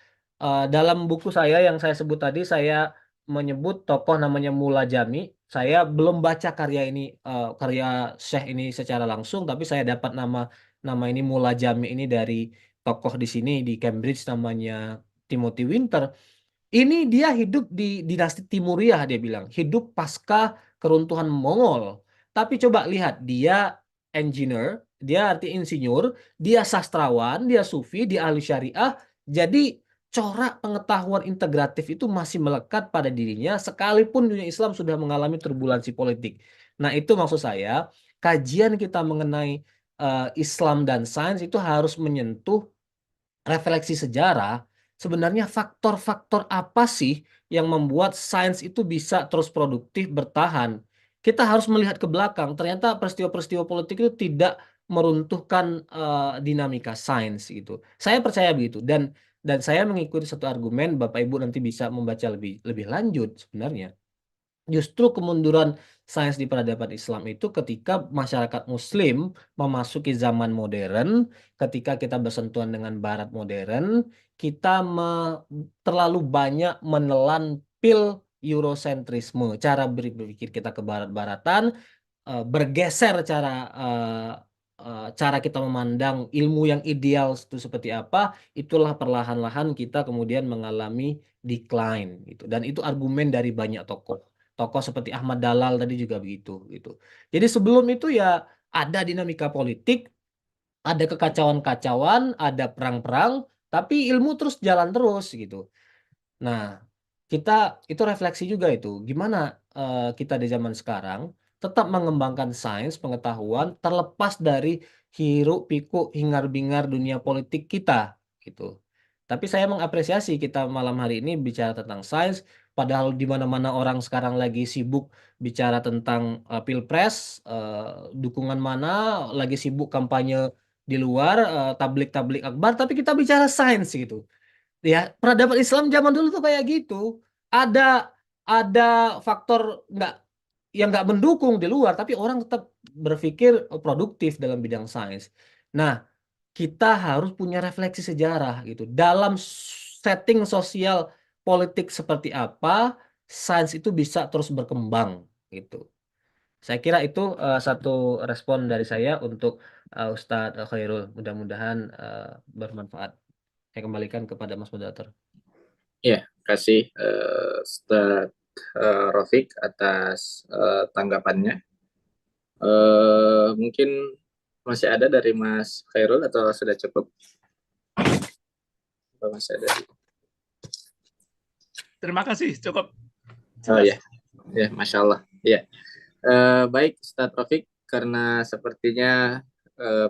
Dalam buku saya yang saya sebut tadi, saya menyebut tokoh namanya Mula Jami. Saya belum baca karya ini, karya Syekh ini secara langsung, tapi saya dapat nama nama ini Mula Jami ini dari tokoh di sini di Cambridge namanya Timothy Winter. Ini dia hidup di dinasti Timuriyah, dia bilang. Hidup pasca keruntuhan Mongol. Tapi coba lihat, dia engineer, dia arti insinyur, dia sastrawan, dia sufi, dia ahli syariah. Jadi corak pengetahuan integratif itu masih melekat pada dirinya sekalipun dunia Islam sudah mengalami turbulensi politik. Nah, itu maksud saya, kajian kita mengenai Islam dan sains itu harus menyentuh refleksi sejarah. Sebenarnya faktor-faktor apa sih yang membuat sains itu bisa terus produktif bertahan? Kita harus melihat ke belakang. Ternyata peristiwa-peristiwa politik itu tidak meruntuhkan dinamika sains gitu. Saya percaya begitu, dan saya mengikuti satu argumen, Bapak Ibu nanti bisa membaca lebih lanjut sebenarnya. Justru kemunduran sains di peradaban Islam itu ketika masyarakat Muslim memasuki zaman modern, ketika kita bersentuhan dengan Barat modern, kita terlalu banyak menelan pil Eurosentrisme, cara berpikir kita ke barat-baratan, bergeser cara kita memandang ilmu yang ideal itu seperti apa, itulah perlahan-lahan kita kemudian mengalami decline gitu. Dan itu argumen dari banyak tokoh. Tokoh seperti Ahmad Dalal tadi juga begitu gitu. Jadi sebelum itu ya ada dinamika politik, ada kekacauan-kacauan, ada perang-perang, tapi ilmu terus jalan terus gitu. Nah, kita itu refleksi juga itu. Gimana kita di zaman sekarang tetap mengembangkan sains, pengetahuan terlepas dari hiruk pikuk hingar-bingar dunia politik kita gitu. Tapi saya mengapresiasi kita malam hari ini bicara tentang sains, padahal di mana-mana orang sekarang lagi sibuk bicara tentang pilpres, dukungan mana, lagi sibuk kampanye di luar, tablik-tablik akbar, tapi kita bicara sains gitu. Ya, peradaban Islam zaman dulu tuh kayak gitu. Ada faktor yang nggak mendukung di luar, tapi orang tetap berpikir produktif dalam bidang sains. Nah, kita harus punya refleksi sejarah gitu. Dalam setting sosial politik seperti apa, sains itu bisa terus berkembang gitu. Saya kira itu satu respon dari saya untuk Ustadz Khairul. Mudah-mudahan bermanfaat. Saya kembalikan kepada Mas Moderator. Ya, kasih Ustaz Rafiq atas tanggapannya. Mungkin masih ada dari Mas Khairul atau sudah cukup? Apa masih ada? Terima kasih, cukup. Oh ya, ya, Masya Allah. Ya, baik Ustaz Rafiq, karena sepertinya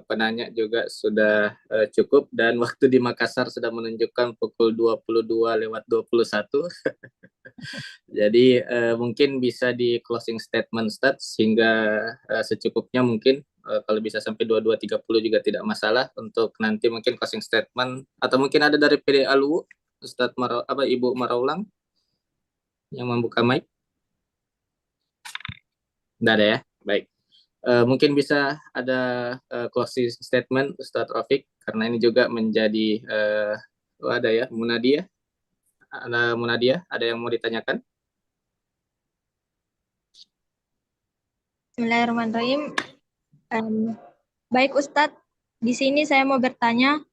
penanya juga sudah cukup dan waktu di Makassar sudah menunjukkan pukul 22:21. Jadi mungkin bisa di closing statement Ustaz sehingga secukupnya mungkin kalau bisa sampai 22:30 juga tidak masalah untuk nanti mungkin closing statement atau mungkin ada dari PD Alwu Ustaz Ibu Maraulang yang membuka mic. Tidak ada ya? Baik. Mungkin bisa ada closing statement Ustadz Rafiq karena ini juga menjadi ada ya Munadia, ada yang mau ditanyakan? Bismillahirrahmanirrahim. Baik Ustadz, di sini saya mau bertanya,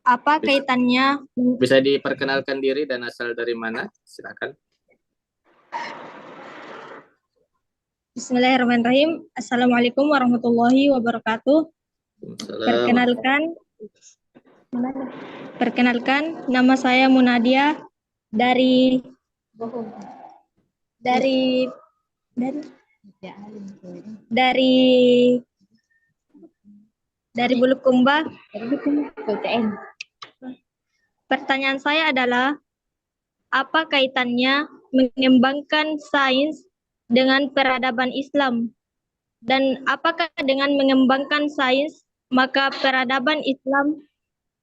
apa kaitannya? Bisa diperkenalkan diri dan asal dari mana? Silakan. Bismillahirrahmanirrahim. Assalamualaikum warahmatullahi wabarakatuh. Perkenalkan, nama saya Munadia dari Bulukumba. Pertanyaan saya adalah, apa kaitannya mengembangkan sains dengan peradaban Islam? Dan apakah dengan mengembangkan sains, maka peradaban Islam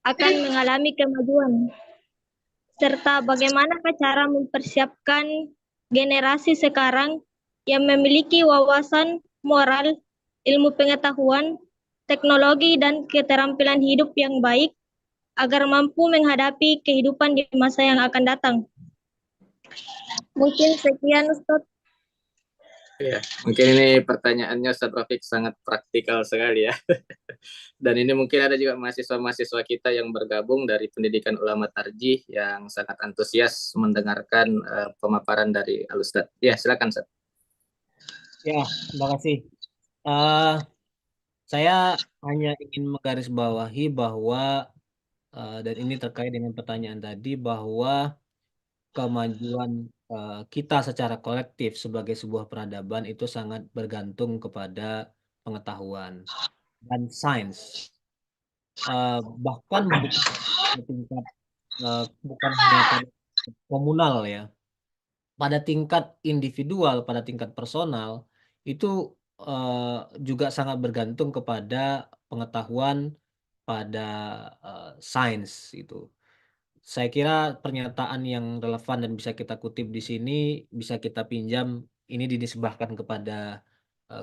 akan mengalami kemajuan? Serta bagaimanakah cara mempersiapkan generasi sekarang yang memiliki wawasan moral, ilmu pengetahuan, teknologi, dan keterampilan hidup yang baik agar mampu menghadapi kehidupan di masa yang akan datang? Mungkin sekian, Ustaz. Ya, mungkin ini pertanyaannya Ustaz Rafiq sangat praktikal sekali ya. Dan ini mungkin ada juga mahasiswa-mahasiswa kita yang bergabung dari Pendidikan Ulama Tarjih yang sangat antusias mendengarkan pemaparan dari Al-Ustaz. Ya, silakan Ustaz. Ya, terima kasih. Saya hanya ingin menggarisbawahi bahwa dan ini terkait dengan pertanyaan tadi, bahwa kemajuan kita secara kolektif sebagai sebuah peradaban itu sangat bergantung kepada pengetahuan dan sains. Bahkan bukan tingkat bukan hanya pada komunal ya, pada tingkat individual, pada tingkat personal itu juga sangat bergantung kepada pengetahuan pada sains itu. Saya kira pernyataan yang relevan dan bisa kita kutip di sini, bisa kita pinjam, ini dinisbahkan kepada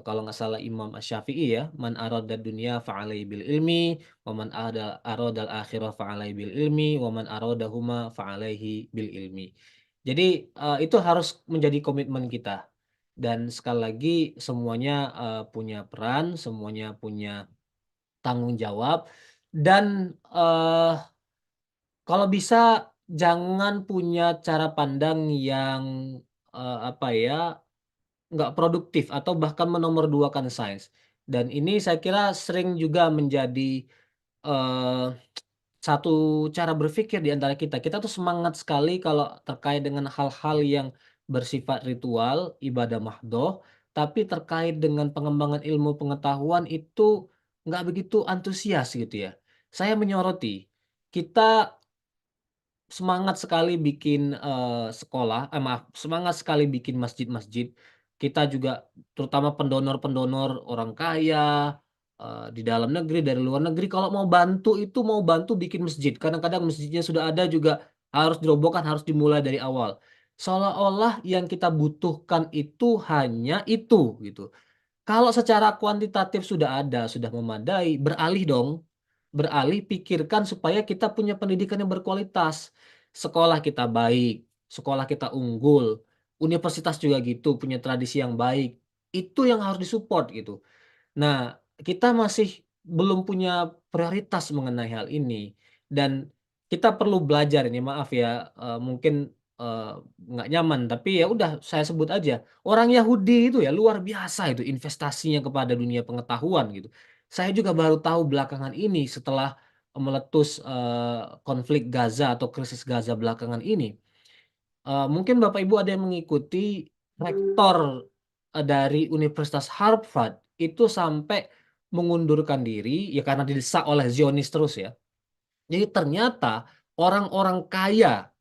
kalau nggak salah Imam Asy-Syafi'i ya, "Man aradad dunya fa'alaihi bil ilmi, wa man aradal akhirah fa'alaihi bil ilmi, wa man aradahuma fa'alaihi bil ilmi." Jadi itu harus menjadi komitmen kita. Dan sekali lagi semuanya punya peran, semuanya punya tanggung jawab dan kalau bisa jangan punya cara pandang yang, apa ya, nggak produktif atau bahkan menomorduakan sains. Dan ini saya kira sering juga menjadi, eee, satu cara berpikir di antara kita. Kita tuh semangat sekali kalau terkait dengan hal-hal yang bersifat ritual, ibadah mahdhoh, tapi terkait dengan pengembangan ilmu pengetahuan itu nggak begitu antusias gitu ya. Saya menyoroti, kita semangat sekali bikin sekolah, maaf, semangat sekali bikin masjid-masjid. Kita juga terutama pendonor-pendonor orang kaya, di dalam negeri, dari luar negeri, kalau mau bantu itu mau bantu bikin masjid. Kadang-kadang masjidnya sudah ada juga harus dirobohkan, harus dimulai dari awal. Seolah-olah yang kita butuhkan itu hanya itu, gitu. Kalau secara kuantitatif sudah ada, sudah memadai, beralih dong. Beralih pikirkan supaya kita punya pendidikan yang berkualitas. Sekolah kita baik, sekolah kita unggul, universitas juga gitu, punya tradisi yang baik. Itu yang harus disupport gitu. Nah, kita masih belum punya prioritas mengenai hal ini dan kita perlu belajar ini, maaf ya, mungkin, nggak nyaman, tapi ya udah saya sebut aja, orang Yahudi itu ya luar biasa itu investasinya kepada dunia pengetahuan gitu. Saya juga baru tahu belakangan ini setelah meletus, konflik Gaza atau krisis Gaza belakangan ini. Mungkin Bapak Ibu ada yang mengikuti rektor, dari Universitas Harvard itu sampai mengundurkan diri ya karena didesak oleh Zionis terus ya. Jadi ternyata orang-orang kaya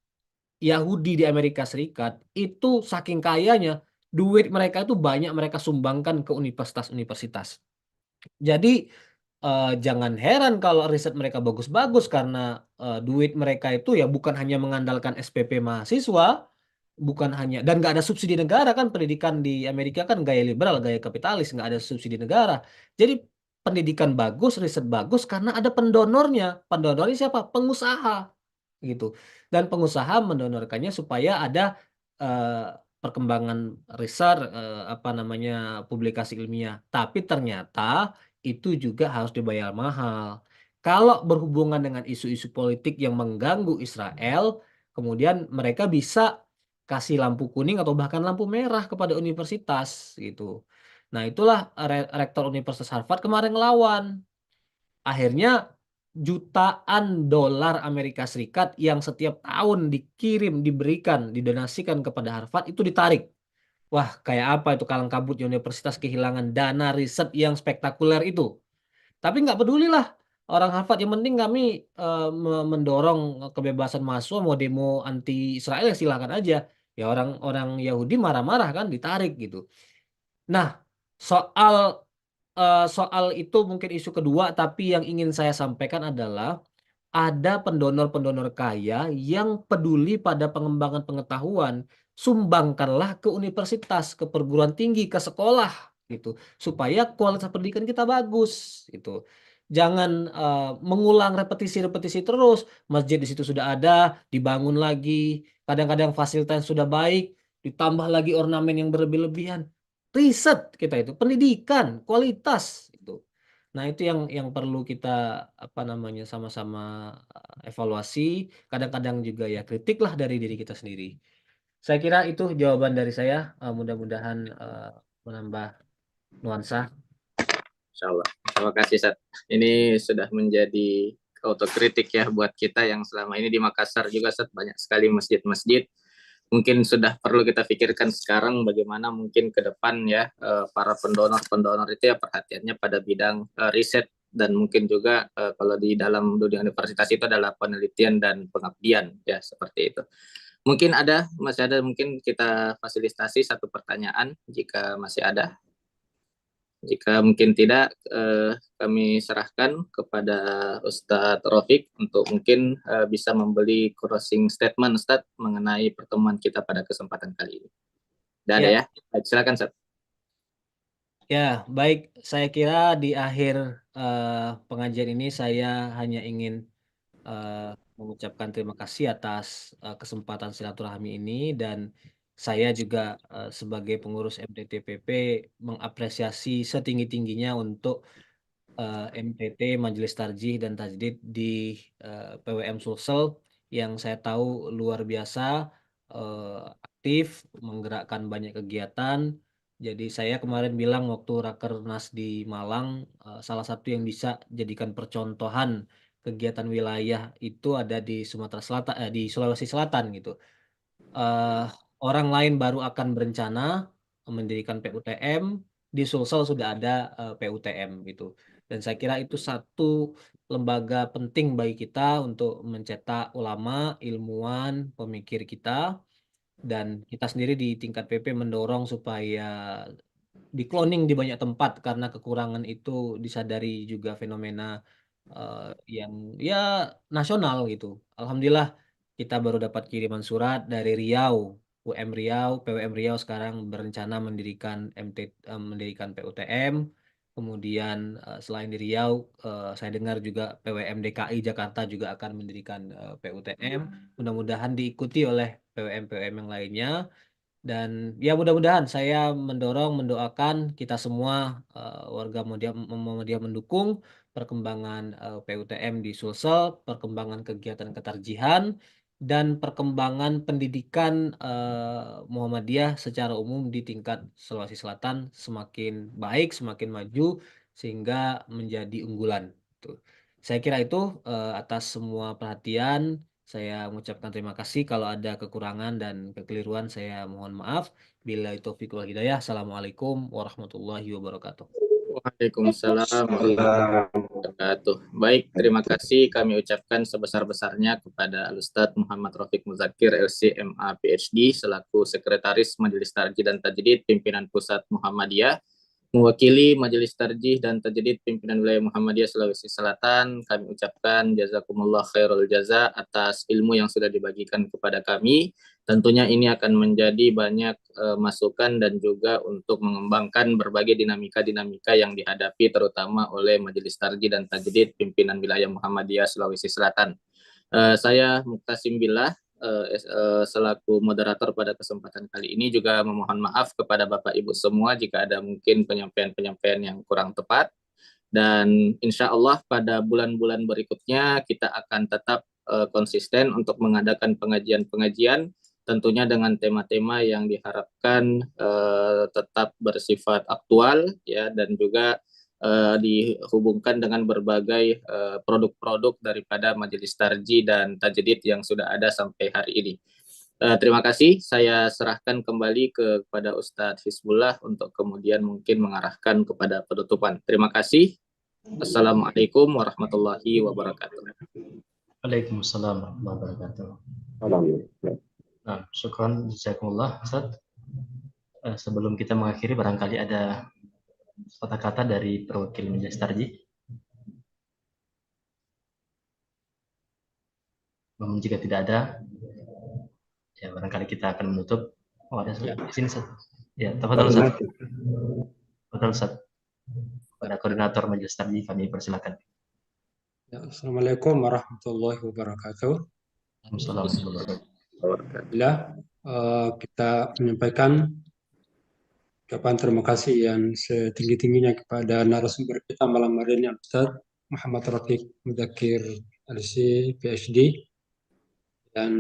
Yahudi di Amerika Serikat itu saking kayanya duit mereka itu banyak mereka sumbangkan ke universitas-universitas. Jadi, jangan heran kalau riset mereka bagus-bagus karena, duit mereka itu ya bukan hanya mengandalkan SPP mahasiswa, bukan hanya dan nggak ada subsidi negara kan pendidikan di Amerika kan gaya liberal, gaya kapitalis, nggak ada subsidi negara. Jadi pendidikan bagus, riset bagus karena ada pendonornya. Pendonornya siapa? Pengusaha, gitu. Dan pengusaha mendonorkannya supaya ada, perkembangan riset, apa namanya, publikasi ilmiah. Tapi ternyata itu juga harus dibayar mahal. Kalau berhubungan dengan isu-isu politik yang mengganggu Israel, kemudian mereka bisa kasih lampu kuning atau bahkan lampu merah kepada universitas gitu. Nah itulah rektor Universitas Harvard kemarin ngelawan. Akhirnya jutaan dolar Amerika Serikat yang setiap tahun dikirim, diberikan, didonasikan kepada Harvard itu ditarik. Wah, kayak apa itu kalang kabutnya universitas kehilangan dana riset yang spektakuler itu. Tapi nggak pedulilah orang Harvard, yang penting kami, mendorong kebebasan mahasiswa, mau demo anti Israel ya silakan aja. Ya orang Yahudi marah-marah kan ditarik gitu. Nah, soal, soal itu mungkin isu kedua, tapi yang ingin saya sampaikan adalah ada pendonor-pendonor kaya yang peduli pada pengembangan pengetahuan, sumbangkanlah ke universitas, ke perguruan tinggi, ke sekolah gitu, supaya kualitas pendidikan kita bagus gitu. Jangan, mengulang repetisi-repetisi terus, masjid di situ sudah ada, dibangun lagi, kadang-kadang fasilitas sudah baik, ditambah lagi ornamen yang berlebih-lebihan. Riset kita itu, pendidikan, kualitas itu. Nah, itu yang perlu kita, apa namanya, sama-sama, evaluasi, kadang-kadang juga ya kritiklah dari diri kita sendiri. Saya kira itu jawaban dari saya, mudah-mudahan, menambah nuansa. Insyaallah. Terima kasih, Ustaz. Ini sudah menjadi autokritik ya buat kita yang selama ini di Makassar juga, Ustaz, banyak sekali masjid-masjid mungkin sudah perlu kita pikirkan sekarang bagaimana mungkin ke depan ya para pendonor-pendonor itu ya perhatiannya pada bidang riset dan mungkin juga kalau di dalam dunia universitas itu adalah penelitian dan pengabdian ya seperti itu. Mungkin masih ada mungkin kita fasilitasi satu pertanyaan jika masih ada. Jika mungkin tidak, kami serahkan kepada Ustadz Rafiq untuk mungkin bisa membeli closing statement Ustadz mengenai pertemuan kita pada kesempatan kali ini. Tidak ada ya? Silakan Ustadz. Ya, baik. Saya kira di akhir pengajian ini saya hanya ingin mengucapkan terima kasih atas kesempatan silaturahmi ini, dan saya juga sebagai pengurus MTTPP mengapresiasi setinggi-tingginya untuk MTT Majelis Tarjih dan Tajdid di PWM Sulsel yang saya tahu luar biasa aktif, menggerakkan banyak kegiatan. Jadi saya kemarin bilang waktu Rakernas di Malang, salah satu yang bisa jadikan percontohan kegiatan wilayah itu ada di Sumatera Selatan, di Sulawesi Selatan gitu. Orang lain baru akan berencana mendirikan PUTM, di Sulsel sudah ada PUTM gitu. Dan saya kira itu satu lembaga penting bagi kita untuk mencetak ulama, ilmuwan, pemikir kita. Dan kita sendiri di tingkat PP mendorong supaya di-cloning di banyak tempat karena kekurangan itu disadari juga fenomena yang ya nasional gitu. Alhamdulillah kita baru dapat kiriman surat dari Riau, UM Riau, PWM Riau sekarang berencana mendirikan PUTM. Kemudian selain di Riau, saya dengar juga PWM DKI Jakarta juga akan mendirikan PUTM. Mudah-mudahan diikuti oleh PWM-PWM yang lainnya. Dan ya mudah-mudahan saya mendoakan kita semua warga Muhammadiyah mendukung perkembangan PUTM di Sulsel, perkembangan kegiatan ketarjihan, dan perkembangan pendidikan Muhammadiyah secara umum di tingkat Sulawesi Selatan semakin baik, semakin maju, sehingga menjadi unggulan. Tuh. Saya kira itu atas semua perhatian. Saya mengucapkan terima kasih. Kalau ada kekurangan dan kekeliruan, saya mohon maaf. Billahi taufiq wal hidayah. Assalamualaikum warahmatullahi wabarakatuh. Waalaikumsalam warahmatullahi wabarakatuh. Baik, terima kasih kami ucapkan sebesar-besarnya kepada Al-Ustadz Muhammad Rafiq Muzakir, LC.MA PhD, selaku Sekretaris Majelis Tarjih dan Tajdid Pimpinan Pusat Muhammadiyah. Mewakili Majelis Tarjih dan Tajdid Pimpinan Wilayah Muhammadiyah Sulawesi Selatan, kami ucapkan jazakumullah khairul jaza atas ilmu yang sudah dibagikan kepada kami. Tentunya ini akan menjadi banyak masukan dan juga untuk mengembangkan berbagai dinamika-dinamika yang dihadapi terutama oleh Majelis Tarjih dan Tajdid Pimpinan Wilayah Muhammadiyah Sulawesi Selatan. Saya Muktasim Billah selaku moderator pada kesempatan kali ini juga memohon maaf kepada Bapak Ibu semua jika ada mungkin penyampaian-penyampaian yang kurang tepat, dan insya Allah pada bulan-bulan berikutnya kita akan tetap konsisten untuk mengadakan pengajian-pengajian tentunya dengan tema-tema yang diharapkan tetap bersifat aktual ya, dan juga dihubungkan dengan berbagai produk-produk daripada Majelis Tarjih dan Tajdid yang sudah ada sampai hari ini. Terima kasih. Saya serahkan kembali kepada Ustadz Hizbullah untuk kemudian mungkin mengarahkan kepada penutupan. Terima kasih. Assalamualaikum warahmatullahi wabarakatuh. Waalaikumsalam warahmatullahi wabarakatuh. Nah, syukran jazakumullah Ustaz. Sebelum kita mengakhiri, barangkali ada kata-kata dari perwakil Majelis Tarjih. Jika tidak ada, ya barangkali kita akan menutup. Oh, ada di sini Ustaz. Ya, tafadhol Ustaz. Tafadhol Ustaz. Pada koordinator Majelis Tarjih kami persilakan. Ya, Assalamualaikum warahmatullahi wabarakatuh. Assalamualaikum. Kita menyampaikan ucapan terima kasih yang setinggi-tingginya kepada narasumber kita malam hari ini, Ustaz Muhammad Rafiq Muzakir, LC PhD, dan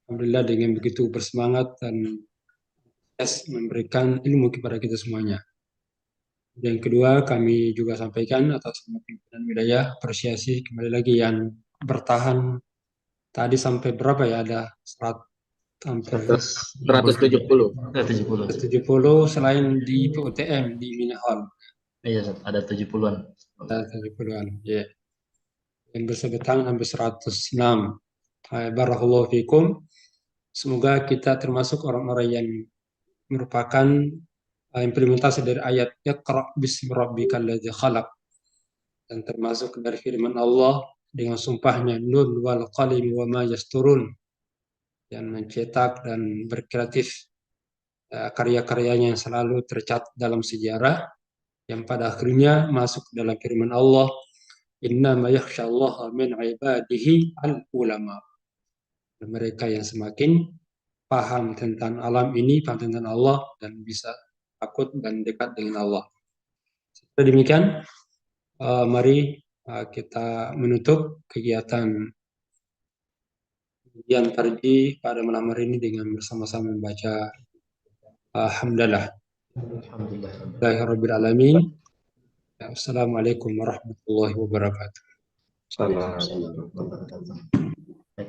alhamdulillah dengan begitu bersemangat dan memberikan ilmu kepada kita semuanya. Yang kedua, kami juga sampaikan atas semua pimpinan wilayah apresiasi kembali lagi yang bertahan tadi sampai berapa ya, ada hampir 170. 70. 70 selain di PUTM di Minahol. Iya, Ustaz, ada 70-an. Ada 70-an. Ya. Yang bersebutkan hampir 106. Barakallahu fikum. Semoga kita termasuk orang-orang yang merupakan implementasi dari ayat Iqra bismi rabbikal ladzi khalaq, dan termasuk dari firman Allah dengan sumpahnya nun wal qalim wa ma yasturun, yang mencetak dan berkreatif karya-karyanya yang selalu tercatat dalam sejarah, yang pada akhirnya masuk dalam firman Allah, innama yakhsyallaha min ibadihi al-ulama. Mereka yang semakin paham tentang alam ini, paham tentang Allah, dan bisa takut dan dekat dengan Allah. Demikian, mari kita menutup kegiatan ujian tarjih pada malam hari ini dengan bersama-sama membaca Alhamdulillah. Alhamdulillahirrabbilalamin. Assalamualaikum warahmatullahi wabarakatuh.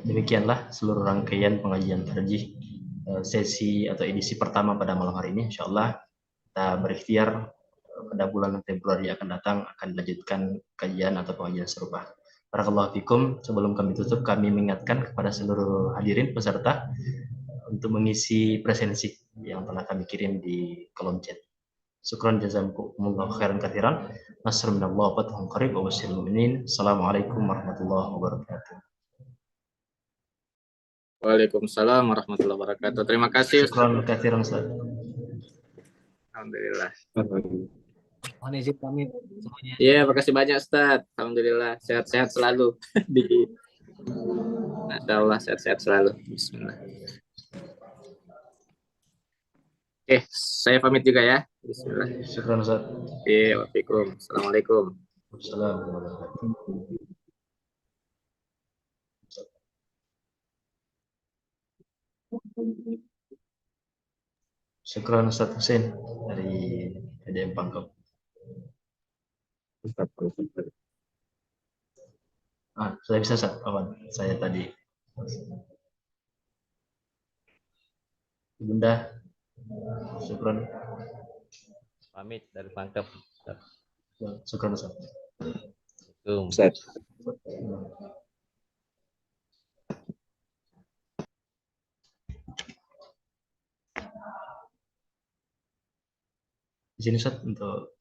Demikianlah seluruh rangkaian pengajian tarjih sesi atau edisi pertama pada malam hari ini. Insyaallah kita berikhtiar pada bulan Februari akan datang akan dilanjutkan kajian atau pengajian serupa. Barakallahu fikum. Sebelum kami tutup, kami mengingatkan kepada seluruh hadirin peserta untuk mengisi presensi yang telah kami kirim di kolom chat. Syukran jazakumullahu khairan katsiran. Nasrun minallah wa fathun qarib wa basyiril mu'minin. Assalamualaikum warahmatullahi wabarakatuh. Waalaikumsalam warahmatullahi wabarakatuh. Terima kasih. Syukran katsiran, Ustaz. Alhamdulillah. Mohon izin pamit semuanya. Iya, makasih banyak Ustaz. Alhamdulillah, sehat-sehat selalu. Masya Allah, sehat-sehat selalu. Bismillah. Oke, saya pamit juga ya. Bismillah. Syukran, Ustaz. Iya, waalaikumsalam. Assalamualaikum. Wassalamualaikum. Syukran Ustaz Husain dari PDM Pangkep. Saya bisa Ustaz, aman. Saya tadi. Bunda, syukran. Pamit dari Pangkep. Syukran Ustaz. Ustaz. Di sini Ustaz untuk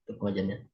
pengajiannya.